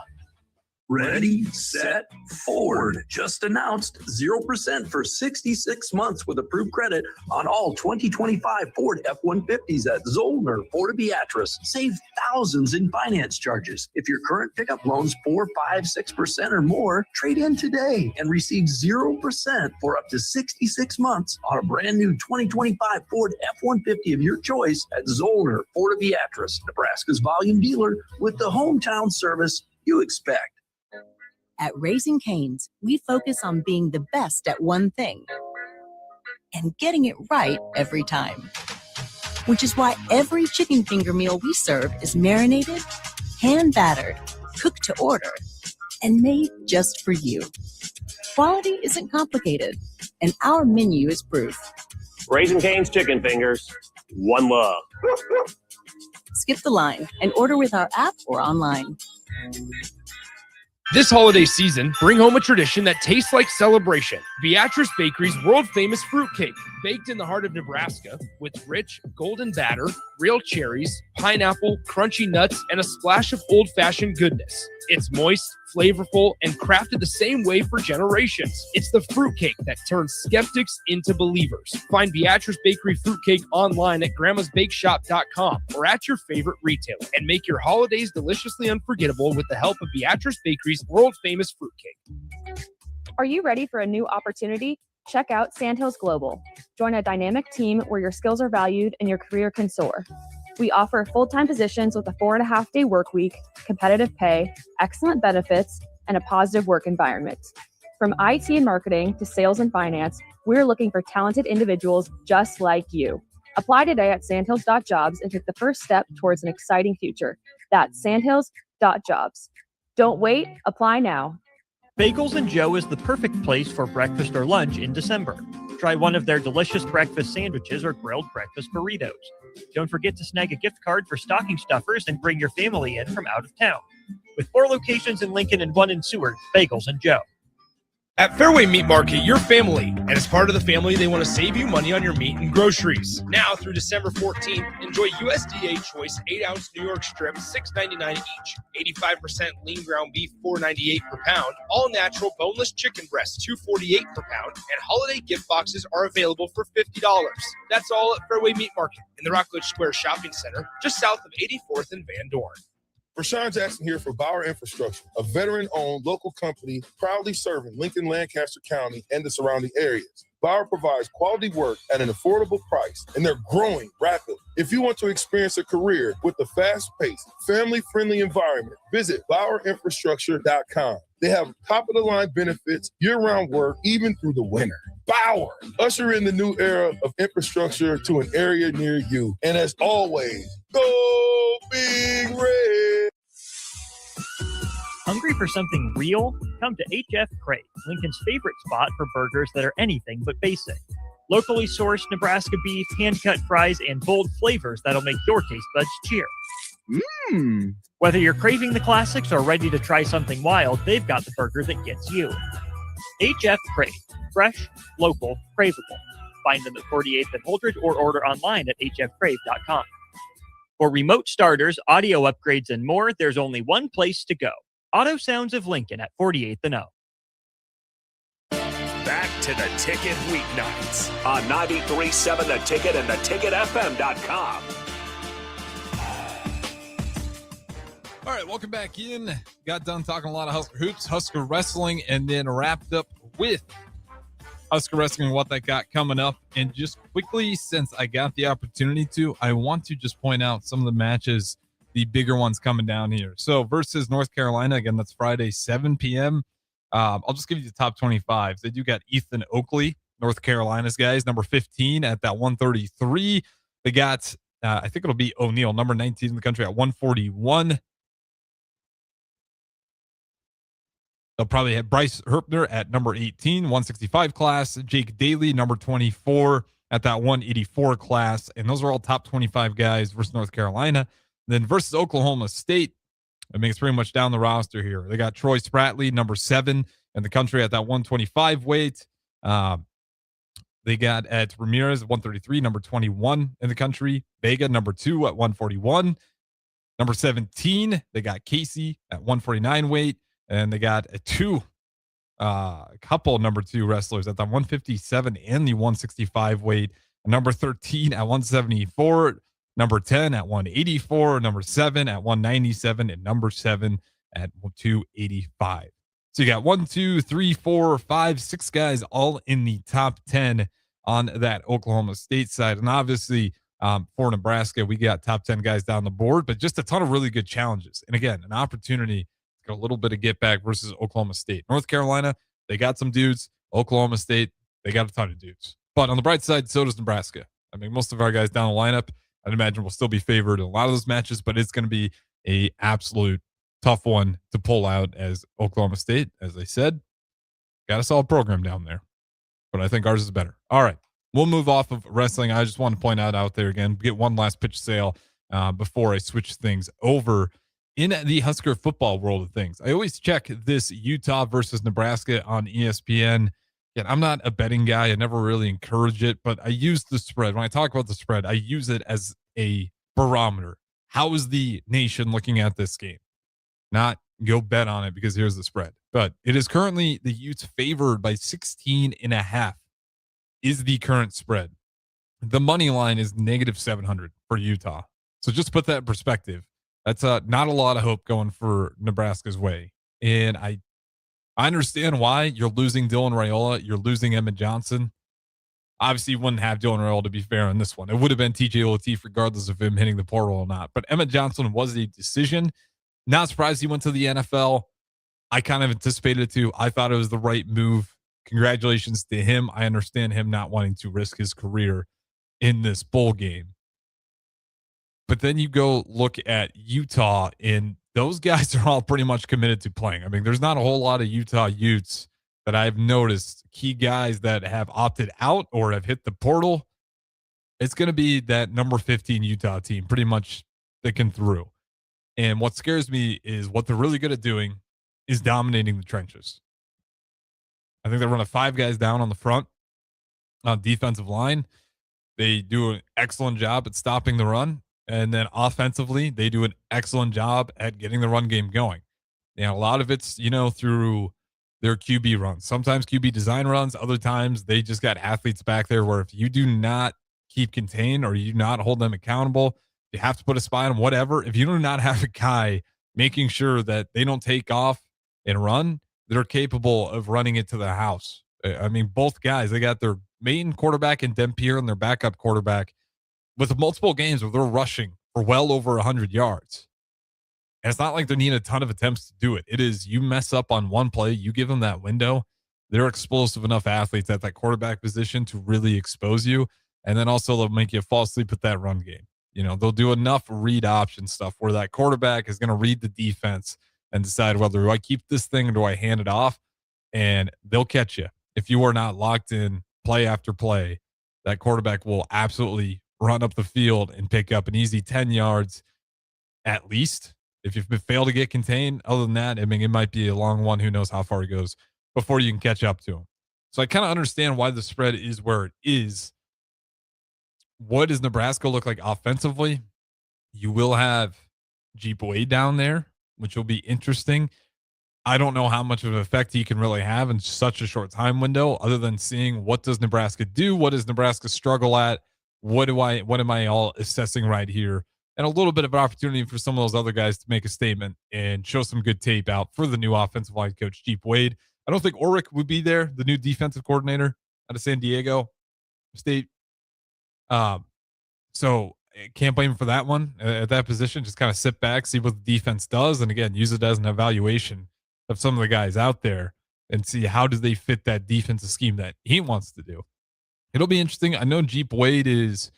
Ready, set, forward. Just announced 0% for 66 months with approved credit on all 2025 Ford F-150s at Zollner, Fort Beatrice. Save thousands in finance charges. If your current pickup loan's 4, 5, 6% or more, trade in today and receive 0% for up to 66 months on a brand new 2025 Ford F-150 of your choice at Zollner, Fort Beatrice, Nebraska's volume dealer with the hometown service you expect. At Raising Cane's, we focus on being the best at one thing and getting it right every time. Which is why every chicken finger meal we serve is marinated, hand-battered, cooked to order, and made just for you. Quality isn't complicated, and our menu is proof. Raising Cane's chicken fingers. One love. Skip the line and order with our app or online. This holiday season, bring home a tradition that tastes like celebration. Beatrice Bakery's world-famous fruitcake, baked in the heart of Nebraska with rich, golden batter, real cherries, pineapple, crunchy nuts, and a splash of old-fashioned goodness. It's moist, flavorful, and crafted the same way for generations. It's the fruitcake that turns skeptics into believers. Find Beatrice Bakery fruitcake online at grandmasbakeshop.com or at your favorite retailer, and make your holidays deliciously unforgettable with the help of Beatrice Bakery's world-famous fruitcake. Are you ready for a new opportunity? Check out Sandhills Global. Join a dynamic team where your skills are valued and your career can soar. We offer full-time positions with a 4.5-day work week, competitive pay, excellent benefits, and a positive work environment. From IT and marketing to sales and finance, we're looking for talented individuals just like you. Apply today at sandhills.jobs and take the first step towards an exciting future. That's sandhills.jobs. Don't wait, apply now. Bagels and Joe is the perfect place for breakfast or lunch in December. Try one of their delicious breakfast sandwiches or grilled breakfast burritos. Don't forget to snag a gift card for stocking stuffers and bring your family in from out of town. With 4 locations in Lincoln and 1 in Seward, Bagels and Joe. At Fairway Meat Market, you're family, and as part of the family, they want to save you money on your meat and groceries. Now through December 14th, enjoy USDA Choice 8-ounce New York strips, $6.99 each, 85% lean ground beef, $4.98 per pound, all natural boneless chicken breasts, $2.48 per pound, and holiday gift boxes are available for $50. That's all at Fairway Meat Market in the Rockledge Square Shopping Center, just south of 84th and Van Dorn. Rashawn Jackson here for Bauer Infrastructure, a veteran-owned local company proudly serving Lincoln, Lancaster County, and the surrounding areas. Bauer provides quality work at an affordable price, and they're growing rapidly. If you want to experience a career with a fast-paced, family-friendly environment, visit BauerInfrastructure.com. They have top-of-the-line benefits, year-round work, even through the winter. Bauer, usher in the new era of infrastructure to an area near you. And as always, go Big Red! Hungry for something real? Come to HF Crave, Lincoln's favorite spot for burgers that are anything but basic. Locally sourced Nebraska beef, hand-cut fries, and bold flavors that'll make your taste buds cheer. Whether you're craving the classics or ready to try something wild, they've got the burger that gets you. HF Crave. Fresh, local, craveable. Find them at 48th and Holdred or order online at hfcrave.com. For remote starters, audio upgrades, and more, there's only one place to go. Auto Sounds of Lincoln at 48th and O. Back to the Ticket Weeknights on 93.7 The Ticket and theticketfm.com. All right, welcome back in. Got done talking a lot of Husker hoops, Husker wrestling, and then wrapped up with Husker wrestling and what they got coming up. And just quickly, since I got the opportunity to, I want to just point out some of the matches, the bigger ones coming down here. So versus North Carolina, again, that's Friday, 7 p.m. I'll just give you the top 25s. They do got Ethan Oakley, North Carolina's guys, number 15 at that 133. They got, I think it'll be O'Neal, number 19 in the country at 141. They'll probably have Bryce Herpner at number 18, 165 class. Jake Daly, number 24 at that 184 class. And those are all top 25 guys versus North Carolina. Then versus Oklahoma State, I mean, it's pretty much down the roster here. They got Troy Spratley, number 7 in the country at that 125 weight. They got at Ramirez, 133, number 21 in the country. Vega, number 2 at 141. Number 17, they got Casey at 149 weight. And they got a couple number 2 wrestlers at the 157 and the 165 weight. Number 13 at 174, number 10 at 184, number 7 at 197, and number 7 at 285. So you got 1, 2, 3, 4, 5, 6 guys all in the top 10 on that Oklahoma State side. And obviously for Nebraska, we got top 10 guys down the board, but just a ton of really good challenges. And again, an opportunity. Got a little bit of get back versus Oklahoma State. North Carolina, they got some dudes. Oklahoma State, they got a ton of dudes. But on the bright side, so does Nebraska. I mean, most of our guys down the lineup, I'd imagine will still be favored in a lot of those matches, but it's going to be a absolute tough one to pull out as Oklahoma State, as I said. Got a solid program down there, but I think ours is better. All right, we'll move off of wrestling. I just want to point out there again, get one last pitch sale before I switch things over. In the Husker football world of things, I always check this Utah versus Nebraska on ESPN. Yet I'm not a betting guy. I never really encourage it, but I use the spread. When I talk about the spread, I use it as a barometer. How is the nation looking at this game? Not go bet on it because here's the spread. But it is currently the Utes favored by 16.5 is the current spread. The money line is negative 700 for Utah. So just put that in perspective. That's not a lot of hope going for Nebraska's way. And I understand why. You're losing Dylan Raiola. You're losing Emmett Johnson. Obviously, you wouldn't have Dylan Raiola to be fair on this one. It would have been TJ Lateef regardless of him hitting the portal or not. But Emmett Johnson was a decision. Not surprised he went to the NFL. I kind of anticipated it too. I thought it was the right move. Congratulations to him. I understand him not wanting to risk his career in this bowl game. But then you go look at Utah, and those guys are all pretty much committed to playing. I mean, there's not a whole lot of Utah Utes that I've noticed, key guys that have opted out or have hit the portal. It's going to be that number 15 Utah team pretty much sticking through. And what scares me is what they're really good at doing is dominating the trenches. I think they run 5 guys down on the front on defensive line. They do an excellent job at stopping the run. And then offensively, they do an excellent job at getting the run game going. And a lot of it's, through their QB runs. Sometimes QB design runs. Other times they just got athletes back there where if you do not keep contained or you do not hold them accountable, you have to put a spy on them, whatever. If you do not have a guy making sure that they don't take off and run, they're capable of running it to the house. I mean, both guys, they got their main quarterback in Dempier and their backup quarterback with multiple games where they're rushing for well over 100 yards. And it's not like they need a ton of attempts to do it. It is you mess up on one play, you give them that window, they're explosive enough athletes at that quarterback position to really expose you. And then also they'll make you fall asleep with that run game. They'll do enough read option stuff where that quarterback is going to read the defense and decide whether do I keep this thing or do I hand it off? And they'll catch you. If you are not locked in play after play, that quarterback will absolutely run up the field and pick up an easy 10 yards at least. If you've failed to get contained, other than that, I mean, it might be a long one. Who knows how far it goes before you can catch up to him. So I kind of understand why the spread is where it is. What does Nebraska look like offensively? You will have Jeep Wade down there, which will be interesting. I don't know how much of an effect he can really have in such a short time window, other than seeing what does Nebraska do? What does Nebraska struggle at? What am I all assessing right here? And a little bit of an opportunity for some of those other guys to make a statement and show some good tape out for the new offensive line coach, Jeep Wade. I don't think Ulrich would be there, the new defensive coordinator out of San Diego State. So I can't blame him for that one at that position. Just kind of sit back, see what the defense does. And again, use it as an evaluation of some of the guys out there and see how do they fit that defensive scheme that he wants to do. It'll be interesting. I know Jeep Wade is,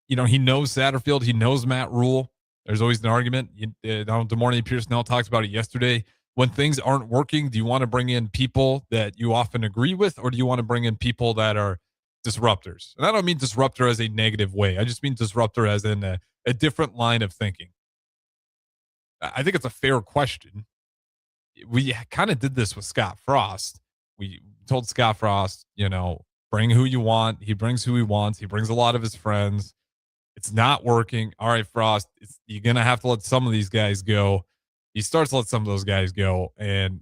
he knows Satterfield. He knows Matt Rule. There's always an argument. DeMornay Pierce-Nell talked about it yesterday. When things aren't working, do you want to bring in people that you often agree with, or do you want to bring in people that are disruptors? And I don't mean disruptor as a negative way. I just mean disruptor as in a different line of thinking. I think it's a fair question. We kind of did this with Scott Frost. We told Scott Frost, bring who you want. He brings who he wants. He brings a lot of his friends. It's not working. All right, Frost, you're going to have to let some of these guys go. He starts to let some of those guys go, and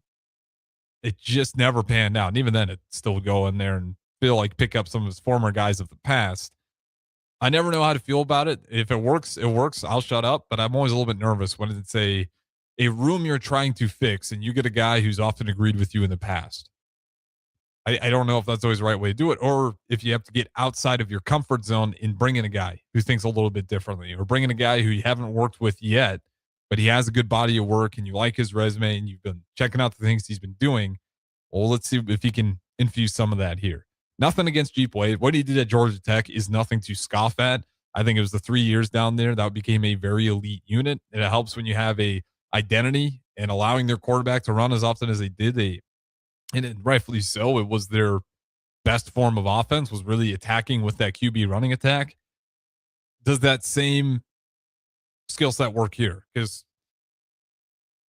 it just never panned out. And even then, it still would go in there and feel like pick up some of his former guys of the past. I never know how to feel about it. If it works, it works. I'll shut up, but I'm always a little bit nervous when it's a room you're trying to fix and you get a guy who's often agreed with you in the past. I don't know if that's always the right way to do it, or if you have to get outside of your comfort zone in bringing a guy who thinks a little bit differently, or bringing a guy who you haven't worked with yet, but he has a good body of work and you like his resume and you've been checking out the things he's been doing. Well, let's see if he can infuse some of that here. Nothing against Jeep Wade. What he did at Georgia Tech is nothing to scoff at. I think it was the 3 years down there that became a very elite unit. And it helps when you have a identity, and allowing their quarterback to run as often as they did. And rightfully so, it was their best form of offense, was really attacking with that QB running attack. Does that same skill set work here? Because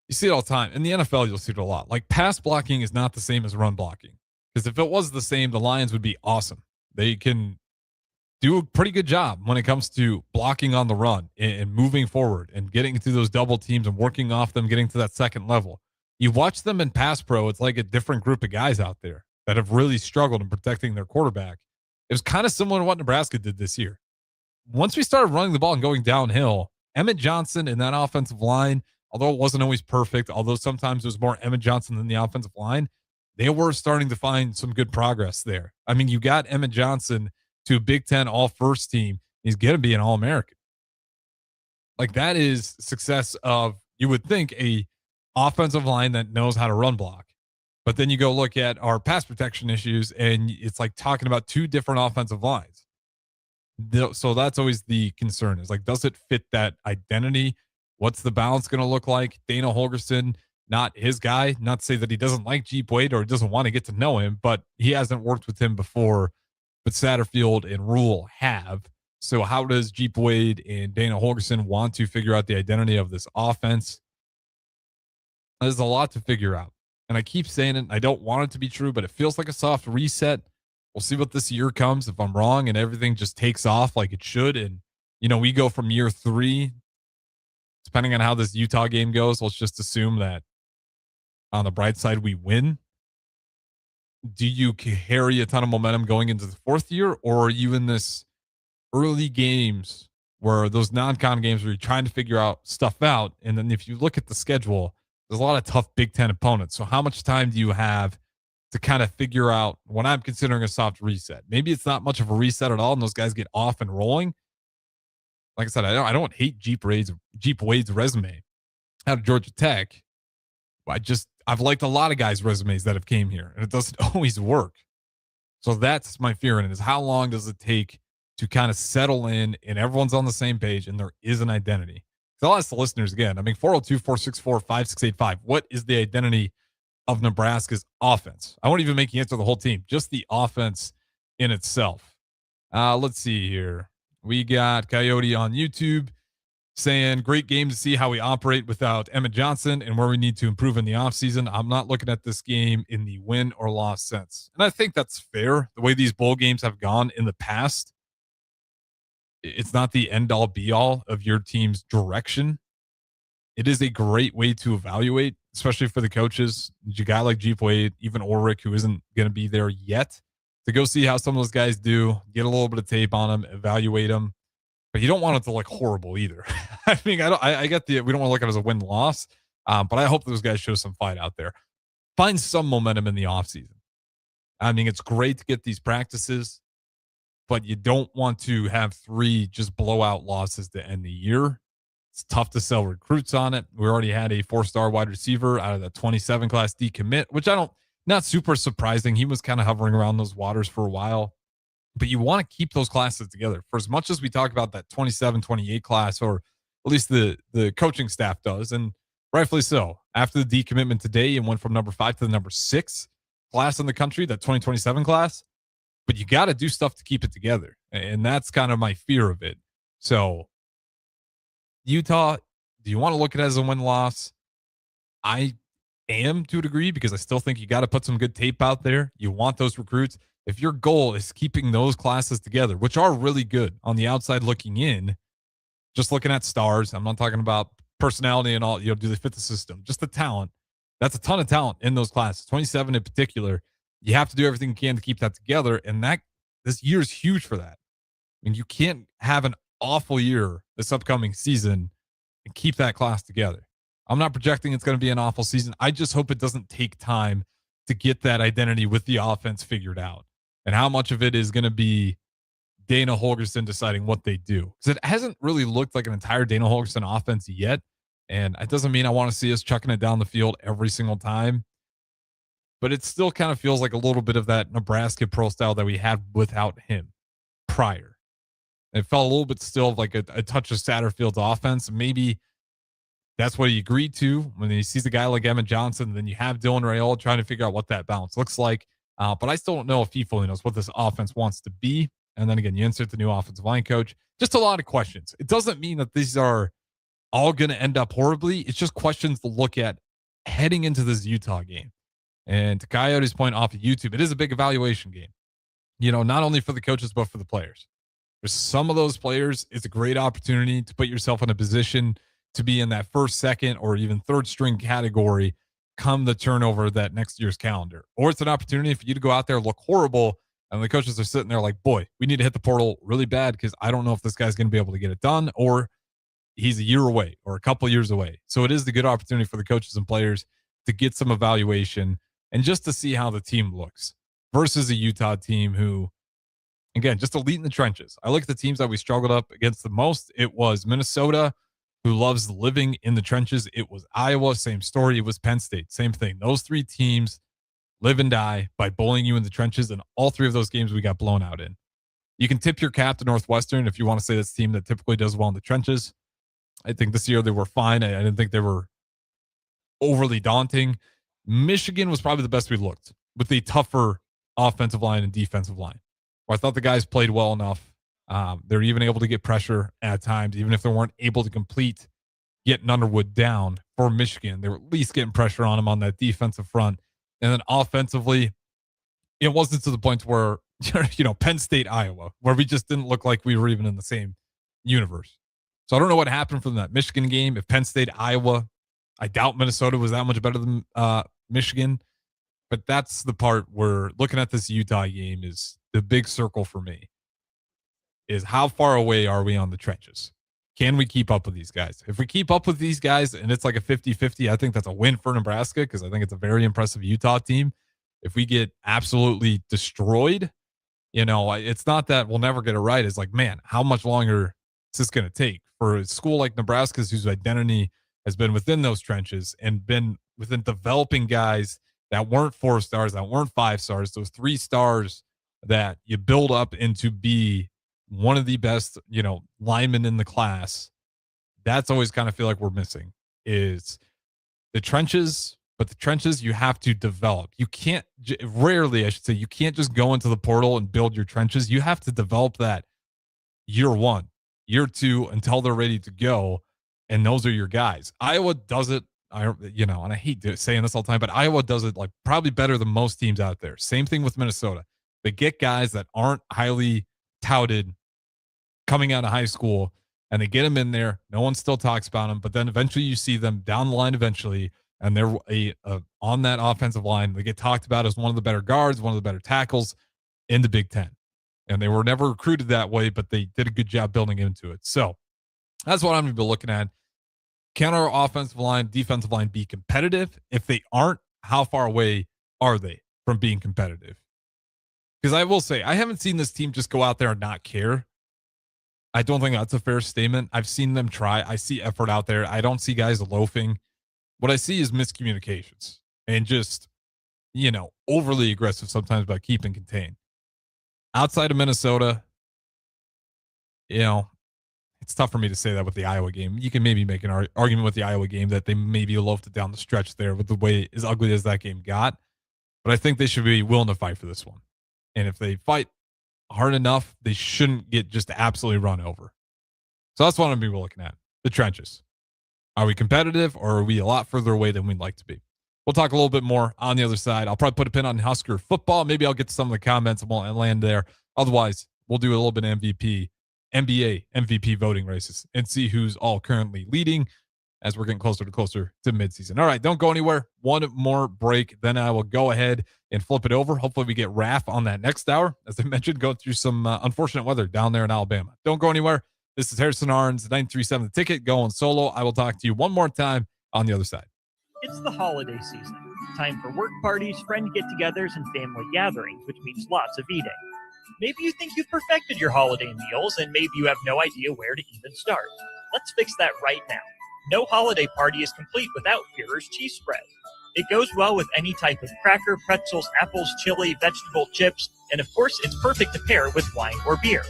you see it all the time. In the NFL, you'll see it a lot. Like, pass blocking is not the same as run blocking. Because if it was the same, the Lions would be awesome. They can do a pretty good job when it comes to blocking on the run and moving forward and getting through those double teams and working off them, getting to that second level. You watch them in pass pro, it's like a different group of guys out there that have really struggled in protecting their quarterback. It was kind of similar to what Nebraska did this year. Once we started running the ball and going downhill, Emmett Johnson in that offensive line, although it wasn't always perfect, although sometimes it was more Emmett Johnson than the offensive line, they were starting to find some good progress there. I mean, you got Emmett Johnson to a Big Ten all-first team. He's going to be an All-American. Like, that is success of, you would think, a offensive line that knows how to run block. But then you go look at our pass protection issues, and it's like talking about two different offensive lines. So that's always the concern, is like, does it fit that identity? What's the balance going to look like? Dana Holgerson, not his guy. Not to say that he doesn't like Jeep Wade or doesn't want to get to know him, but he hasn't worked with him before. But Satterfield and Rule have. So how does Jeep Wade and Dana Holgerson want to figure out the identity of this offense? There's a lot to figure out. And I keep saying it. I don't want it to be true, but it feels like a soft reset. We'll see what this year comes. If I'm wrong and everything just takes off like it should, and, we go from year 3, depending on how this Utah game goes, let's just assume that on the bright side, we win. Do you carry a ton of momentum going into the 4th year, or are you in this early games where those non-con games where you're trying to figure out stuff out? And then if you look at the schedule, there's a lot of tough Big Ten opponents. So how much time do you have to kind of figure out what I'm considering a soft reset? Maybe it's not much of a reset at all, and those guys get off and rolling. Like I said, I don't hate Jeep Wade's resume out of Georgia Tech. I've liked a lot of guys' resumes that have came here, and it doesn't always work. So that's my fear in it, is how long does it take to kind of settle in and everyone's on the same page and there is an identity? So I'll ask the listeners again. 402-464-5685. What is the identity of Nebraska's offense? I won't even make you answer the whole team, just the offense in itself. Let's see here. We got Coyote on YouTube saying, great game to see how we operate without Emmett Johnson and where we need to improve in the offseason. I'm not looking at this game in the win or loss sense. And I think that's fair. The way these bowl games have gone in the past, it's not the end all be all of your team's direction. It is a great way to evaluate, especially for the coaches. A guy like Jeep Wade, even Ulrich, who isn't going to be there yet, to go see how some of those guys do, get a little bit of tape on them, evaluate them. But you don't want it to look horrible either. I mean, I get we don't want to look at it as a win-loss, but I hope those guys show some fight out there. Find some momentum in the offseason. I mean, it's great to get these practices, but you don't want to have 3 just blowout losses to end the year. It's tough to sell recruits on it. We already had a 4-star wide receiver out of the 27 class decommit, which not super surprising. He was kind of hovering around those waters for a while. But you want to keep those classes together. For as much as we talk about that 27, 28 class, or at least the coaching staff does, and rightfully so. After the decommitment today, it went from number 5 to the number 6 class in the country, that 2027 class. But you got to do stuff to keep it together. And that's kind of my fear of it. So, Utah, do you want to look at it as a win-loss? I am to a degree, because I still think you got to put some good tape out there. You want those recruits. If your goal is keeping those classes together, which are really good on the outside looking in, just looking at stars, I'm not talking about personality and all, do they fit the system? Just the talent. That's a ton of talent in those classes, 27 in particular. You have to do everything you can to keep that together. And this year is huge for that. I mean, you can't have an awful year this upcoming season and keep that class together. I'm not projecting it's going to be an awful season. I just hope it doesn't take time to get that identity with the offense figured out. And how much of it is going to be Dana Holgerson deciding what they do. Because it hasn't really looked like an entire Dana Holgerson offense yet. And it doesn't mean I want to see us chucking it down the field every single time. But it still kind of feels like a little bit of that Nebraska pro style that we had without him prior. It felt a little bit still like a touch of Satterfield's offense. Maybe that's what he agreed to when he sees a guy like Emmett Johnson. Then you have Dylan Raiola trying to figure out what that balance looks like. But I still don't know if he fully knows what this offense wants to be. And then again, you insert the new offensive line coach. Just a lot of questions. It doesn't mean that these are all going to end up horribly. It's just questions to look at heading into this Utah game. And to Coyote's point off of YouTube, it is a big evaluation game. Not only for the coaches, but for the players. For some of those players, it's a great opportunity to put yourself in a position to be in that first, second, or even third string category come the turnover of that next year's calendar. Or it's an opportunity for you to go out there, look horrible, and the coaches are sitting there like, boy, we need to hit the portal really bad because I don't know if this guy's going to be able to get it done, or he's a year away or a couple years away. So it is the good opportunity for the coaches and players to get some evaluation and just to see how the team looks versus a Utah team who, again, just elite in the trenches. I look at the teams that we struggled up against the most. It was Minnesota, who loves living in the trenches. It was Iowa, same story. It was Penn State, same thing. Those 3 teams live and die by bullying you in the trenches, and all 3 of those games we got blown out in. You can tip your cap to Northwestern if you want to say that's a team that typically does well in the trenches. I think this year they were fine. I didn't think they were overly daunting. Michigan was probably the best we looked with the tougher offensive line and defensive line. Where I thought the guys played well enough. They're even able to get pressure at times, even if they weren't able to complete getting Underwood down for Michigan. They were at least getting pressure on him on that defensive front. And then offensively, it wasn't to the point where, Penn State, Iowa, where we just didn't look like we were even in the same universe. So I don't know what happened from that Michigan game. If Penn State, Iowa, I doubt Minnesota was that much better than Michigan. But that's the part where looking at this Utah game is the big circle for me, is how far away are we on the trenches? Can we keep up with these guys? If we keep up with these guys and it's like a 50-50, I think that's a win for Nebraska because I think it's a very impressive Utah team. If we get absolutely destroyed, it's not that we'll never get it right. It's like, man, how much longer is this going to take for a school like Nebraska's whose identity has been within those trenches and been within developing guys that weren't 4 stars, that weren't 5 stars, those 3 stars that you build up into be one of the best, linemen in the class. That's always kind of feel like we're missing is the trenches, but the trenches you have to develop. You can't, rarely, I should say, you can't just go into the portal and build your trenches. You have to develop that year 1, year 2 until they're ready to go. And those are your guys. Iowa does it, and I hate saying this all the time, but Iowa does it like probably better than most teams out there. Same thing with Minnesota. They get guys that aren't highly touted coming out of high school and they get them in there. No one still talks about them, but then eventually you see them down the line eventually, and they're on that offensive line. They get talked about as one of the better guards, one of the better tackles in the Big Ten. And they were never recruited that way, but they did a good job building into it. So that's what I'm going to be looking at. Can our offensive line, defensive line be competitive? If they aren't, how far away are they from being competitive? Because I will say, I haven't seen this team just go out there and not care. I don't think that's a fair statement. I've seen them try. I see effort out there. I don't see guys loafing. What I see is miscommunications and just, overly aggressive sometimes about keeping contained. Outside of Minnesota, it's tough for me to say that with the Iowa game. You can maybe make an argument with the Iowa game that they maybe loafed it down the stretch there with the way as ugly as that game got. But I think they should be willing to fight for this one. And if they fight hard enough, they shouldn't get just absolutely run over. So that's what I'm going to be looking at. The trenches. Are we competitive or are we a lot further away than we'd like to be? We'll talk a little bit more on the other side. I'll probably put a pin on Husker football. Maybe I'll get to some of the comments and we'll land there. Otherwise, we'll do a little bit of NBA MVP voting races and see who's all currently leading as we're getting closer to midseason. All right, don't go anywhere. One more break, then I will go ahead and flip it over. Hopefully we get Raph on that next hour. As I mentioned, go through some unfortunate weather down there in Alabama. Don't go anywhere. This is Harrison Arens, 937 The Ticket, going solo. I will talk to you one more time on the other side. It's the holiday season. Time for work parties, friend get-togethers, and family gatherings, which means lots of eating. Maybe you think you've perfected your holiday meals, and maybe you have no idea where to even start. Let's fix that right now. No holiday party is complete without Führer's cheese spread. It goes well with any type of cracker, pretzels, apples, chili, vegetable, chips, and of course, it's perfect to pair with wine or beer.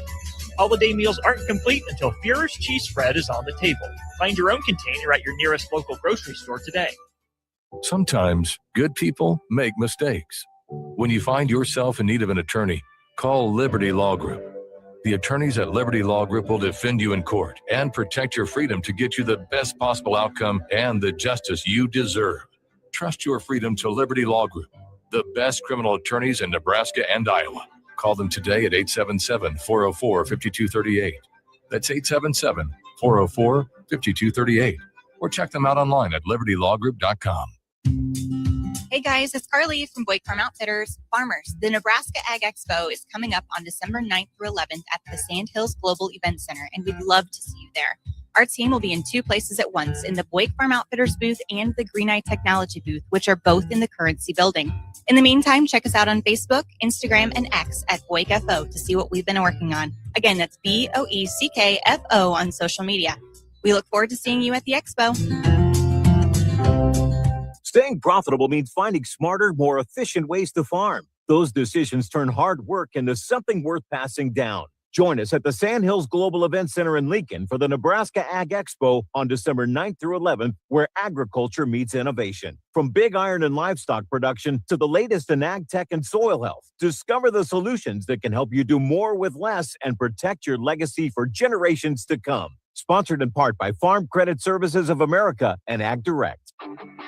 Holiday meals aren't complete until Führer's cheese spread is on the table. Find your own container at your nearest local grocery store today. Sometimes good people make mistakes. When you find yourself in need of an attorney, call Liberty Law Group. The attorneys at Liberty Law Group will defend you in court and protect your freedom to get you the best possible outcome and the justice you deserve. Trust your freedom to Liberty Law Group, the best criminal attorneys in Nebraska and Iowa. Call them today at 877-404-5238. That's 877-404-5238. Or check them out online at libertylawgroup.com. Hey guys, it's Carly from Boyd Farm Outfitters. Farmers, the Nebraska Ag Expo is coming up on December 9th through 11th at the Sandhills Global Event Center, and we'd love to see you there. Our team will be in 2 places at once, in the Boyd Farm Outfitters booth and the Green Eye Technology booth, which are both in the Currency building. In the meantime, check us out on Facebook, Instagram, and X at BoydFO to see what we've been working on. Again, that's BOECKFO on social media. We look forward to seeing you at the Expo. Staying profitable means finding smarter, more efficient ways to farm. Those decisions turn hard work into something worth passing down. Join us at the Sandhills Global Event Center in Lincoln for the Nebraska Ag Expo on December 9th through 11th, where agriculture meets innovation. From big iron and livestock production to the latest in ag tech and soil health, discover the solutions that can help you do more with less and protect your legacy for generations to come. Sponsored in part by Farm Credit Services of America and Ag Direct.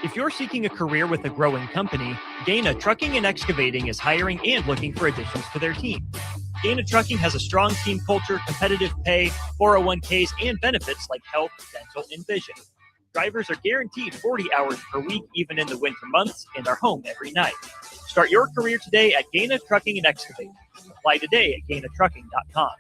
If you're seeking a career with a growing company, Dana Trucking and Excavating is hiring and looking for additions to their team. Dana Trucking has a strong team culture, competitive pay, 401ks, and benefits like health, dental, and vision. Drivers are guaranteed 40 hours per week, even in the winter months, and are home every night. Start your career today at Dana Trucking and Excavating. Apply today at danatrucking.com.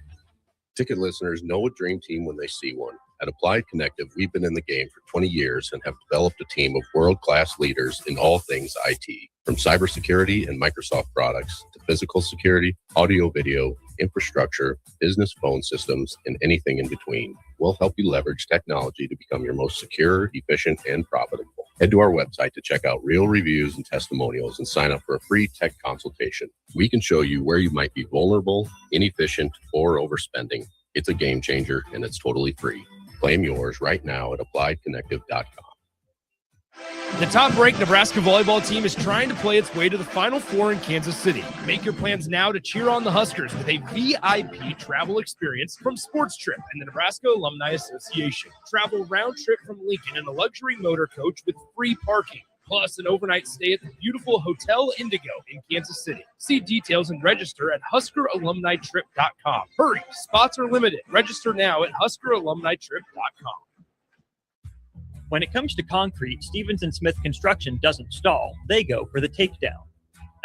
Ticket listeners know a dream team when they see one. At Applied Connective, we've been in the game for 20 years and have developed a team of world-class leaders in all things IT, from cybersecurity and Microsoft products to physical security, audio-video, infrastructure, business phone systems, and anything in between. We'll help you leverage technology to become your most secure, efficient, and profitable. Head to our website to check out real reviews and testimonials and sign up for a free tech consultation. We can show you where you might be vulnerable, inefficient, or overspending. It's a game changer, and it's totally free. Claim yours right now at appliedconnective.com. The top-ranked Nebraska volleyball team is trying to play its way to the Final Four in Kansas City. Make your plans now to cheer on the Huskers with a VIP travel experience from Sports Trip and the Nebraska Alumni Association. Travel round trip from Lincoln in a luxury motor coach with free parking, plus an overnight stay at the beautiful Hotel Indigo in Kansas City. See details and register at HuskerAlumniTrip.com. Hurry, spots are limited. Register now at HuskerAlumniTrip.com. When it comes to concrete, Stevens & Smith Construction doesn't stall. They go for the takedown.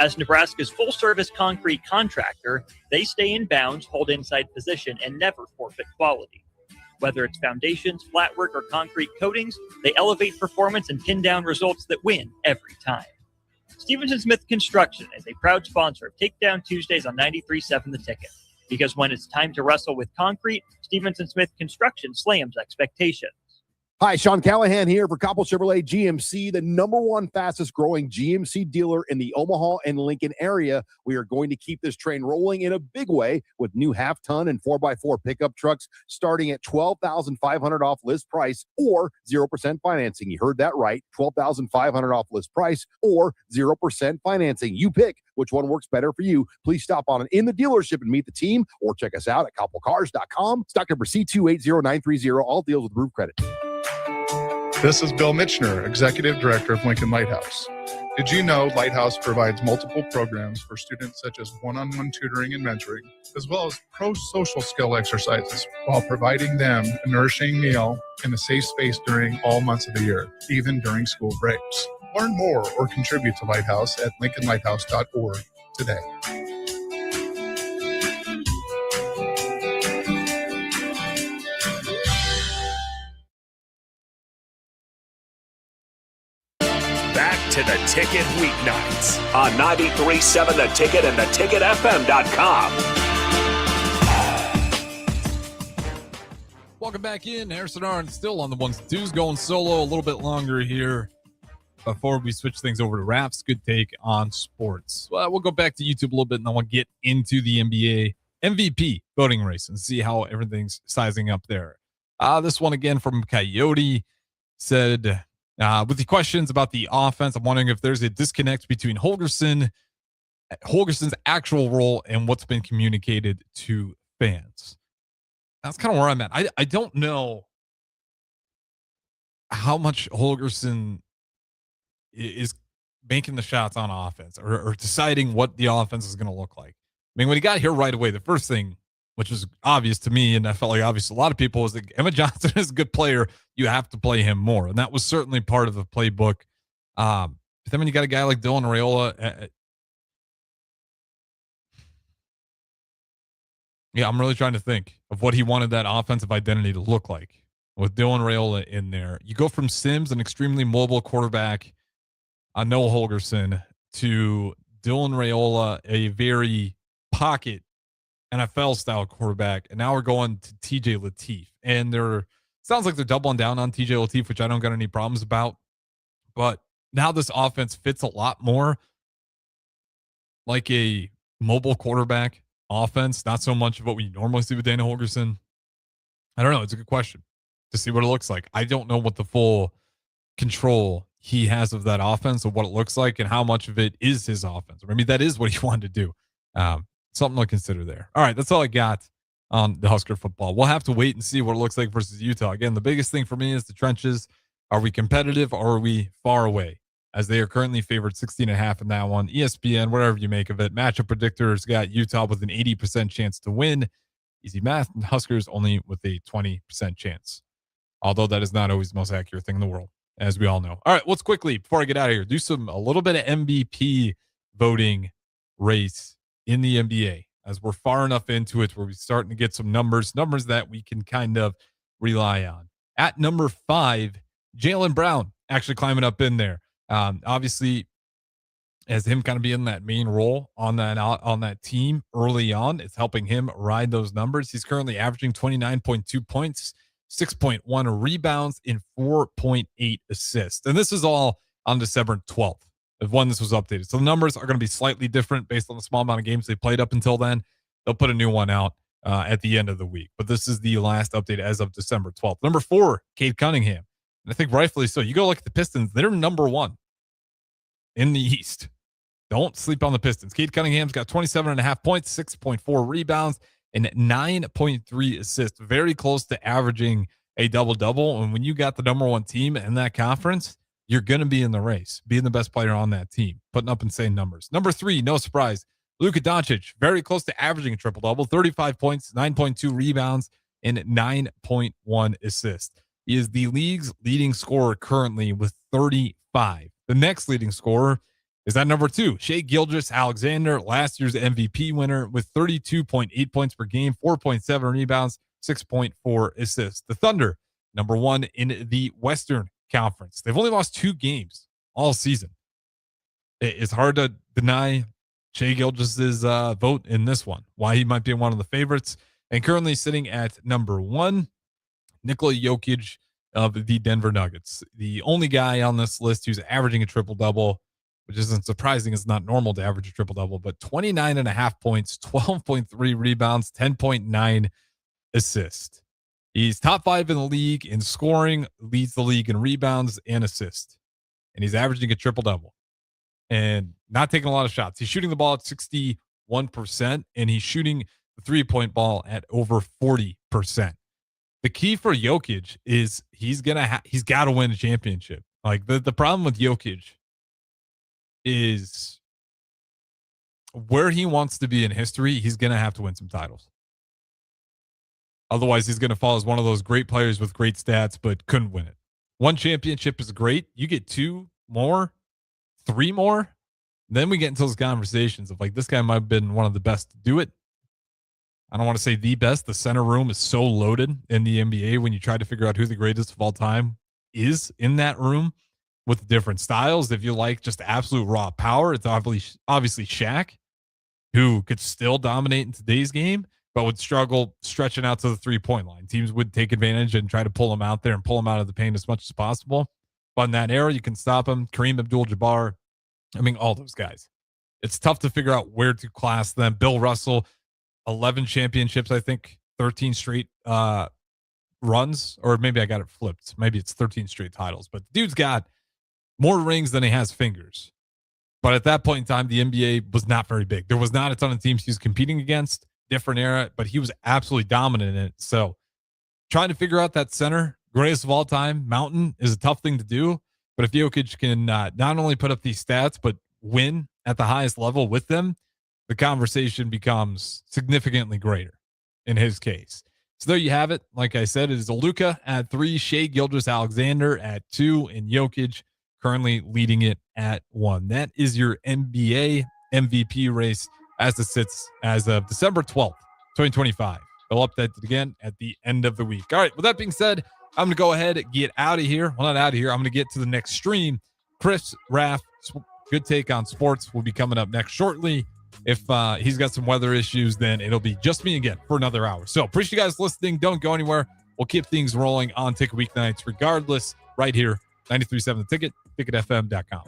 As Nebraska's full-service concrete contractor, they stay in bounds, hold inside position, and never forfeit quality. Whether it's foundations, flatwork, or concrete coatings, they elevate performance and pin down results that win every time. Stevens & Smith Construction is a proud sponsor of Takedown Tuesdays on 93.7 The Ticket. Because when it's time to wrestle with concrete, Stevens & Smith Construction slams expectations. Hi, Sean Callahan here for Coppell Chevrolet GMC, the #1 fastest growing GMC dealer in the Omaha and Lincoln area. We are going to keep this train rolling in a big way with new half-ton and 4x4 pickup trucks starting at $12,500 off list price or 0% financing. You heard that right, $12,500 off list price or 0% financing. You pick which one works better for you. Please stop on in the dealership and meet the team or check us out at koppelcars.com. Stock number C280930. All deals with approved credit. This is Bill Mitchner, Executive Director of Lincoln Lighthouse. Did you know Lighthouse provides multiple programs for students such as one-on-one tutoring and mentoring, as well as pro-social skill exercises, while providing them a nourishing meal and a safe space during all months of the year, even during school breaks? Learn more or contribute to Lighthouse at lincolnlighthouse.org today. Back to the Ticket Weeknights on 93.7 The Ticket and theticketfm.com. Welcome back in. Harrison Arens still on the ones and twos, going solo a little bit longer here before we switch things over to Raf's good take on sports. Well, we'll go back to YouTube a little bit, and then we'll get into the NBA MVP voting race and see how everything's sizing up there. This one again from Coyote said, with the questions about the offense, I'm wondering if there's a disconnect between Holgerson's actual role and what's been communicated to fans. That's kind of where I'm at. I don't know how much Holgerson is making the shots on offense or deciding what the offense is going to look like. I mean, when he got here right away, the first thing, which was obvious to me, and I felt like obvious to a lot of people, was that Emma Johnson is a good player. You have to play him more. And that was certainly part of the playbook. But then when you got a guy like Dylan Raiola, I'm really trying to think of what he wanted that offensive identity to look like with Dylan Raiola in there. You go from Sims, an extremely mobile quarterback, Noah Holgerson, to Dylan Raiola, a very pocket NFL-style quarterback, and now we're going to TJ Lateef. And sounds like they're doubling down on TJ Lateef, which I don't got any problems about. But now this offense fits a lot more like a mobile quarterback offense, not so much of what we normally see with Dana Holgerson? I don't know. It's a good question to see what it looks like. I don't know what the full control he has of that offense, of what it looks like, and how much of it is his offense. Maybe that is what he wanted to do. Something to consider there. All right, that's all I got on the Husker football. We'll have to wait and see what it looks like versus Utah. Again, the biggest thing for me is the trenches. Are we competitive or are we far away? As they are currently favored 16.5 in that one. ESPN, whatever you make of it, matchup predictors got Utah with an 80% chance to win. Easy math, and Huskers only with a 20% chance. Although that is not always the most accurate thing in the world, as we all know. All right, let's quickly, before I get out of here, do a little bit of MVP voting race in the NBA, as we're far enough into it where we're starting to get some numbers that we can kind of rely on. At number 5, Jaylen Brown actually climbing up in there. Obviously, as him kind of being that main role on that team early on, it's helping him ride those numbers. He's currently averaging 29.2 points, 6.1 rebounds, and 4.8 assists. And this is all on December 12th of when this was updated. So the numbers are going to be slightly different based on the small amount of games they played up until then. They'll put a new one out at the end of the week. But this is the last update as of December 12th. Number 4, Cade Cunningham. And I think rightfully so. You go look at the Pistons, they're number 1 in the East. Don't sleep on the Pistons. Cade Cunningham's got 27.5 points, 6.4 rebounds, and 9.3 assists. Very close to averaging a double-double. And when you got the number 1 team in that conference, you're going to be in the race, being the best player on that team, putting up insane numbers. Number 3, no surprise, Luka Doncic, very close to averaging a triple-double, 35 points, 9.2 rebounds, and 9.1 assists. He is the league's leading scorer currently with 35. The next leading scorer is at number 2, Shai Gilgeous-Alexander, last year's MVP winner with 32.8 points per game, 4.7 rebounds, 6.4 assists. The Thunder, number 1 in the Western Conference. They've only lost 2 games all season. It's hard to deny Shai Gilgeous' vote in this one, why he might be one of the favorites. And currently sitting at number 1, Nikola Jokic of the Denver Nuggets. The only guy on this list who's averaging a triple-double, which isn't surprising. It's not normal to average a triple-double, but 29.5 points, 12.3 rebounds, 10.9 assists. He's top 5 in the league in scoring, leads the league in rebounds and assists. And he's averaging a triple-double and not taking a lot of shots. He's shooting the ball at 61%, and he's shooting the three-point ball at over 40%. The key for Jokic is he's got to win a championship. Like the problem with Jokic is where he wants to be in history, he's going to have to win some titles. Otherwise, he's going to fall as one of those great players with great stats, but couldn't win it. 1 championship is great. You get 2 more, 3 more. Then we get into those conversations of like, this guy might have been one of the best to do it. I don't want to say the best. The center room is so loaded in the NBA when you try to figure out who the greatest of all time is in that room with different styles. If you like just absolute raw power, it's obviously Shaq, who could still dominate in today's game, but would struggle stretching out to the 3-point line. Teams would take advantage and try to pull him out there and pull him out of the paint as much as possible. But in that era, you can stop him. Kareem Abdul-Jabbar, I mean, all those guys. It's tough to figure out where to class them. Bill Russell, 11 championships, I think, 13 straight runs, or maybe I got it flipped. Maybe it's 13 straight titles, but the dude's got more rings than he has fingers. But at that point in time, the NBA was not very big. There was not a ton of teams he was competing against, different era, but he was absolutely dominant in it. So trying to figure out that center, greatest of all time, mountain, is a tough thing to do. But if Jokic can not only put up these stats, but win at the highest level with them, the conversation becomes significantly greater in his case. So there you have it. Like I said, it is Luka at 3, Shai Gilgeous-Alexander at 2, and Jokic currently leading it at 1. That is your NBA MVP race as it sits as of December 12th, 2025. They'll update it again at the end of the week. All right, with that being said, I'm going to go ahead and get out of here. Well, not out of here. I'm going to get to the next stream. Chris Raff, Good Take on Sports, will be coming up next shortly. If he's got some weather issues, then it'll be just me again for another hour. So appreciate you guys listening. Don't go anywhere. We'll keep things rolling on Ticket Weeknights regardless, right here, 93.7 The Ticket, ticketfm.com.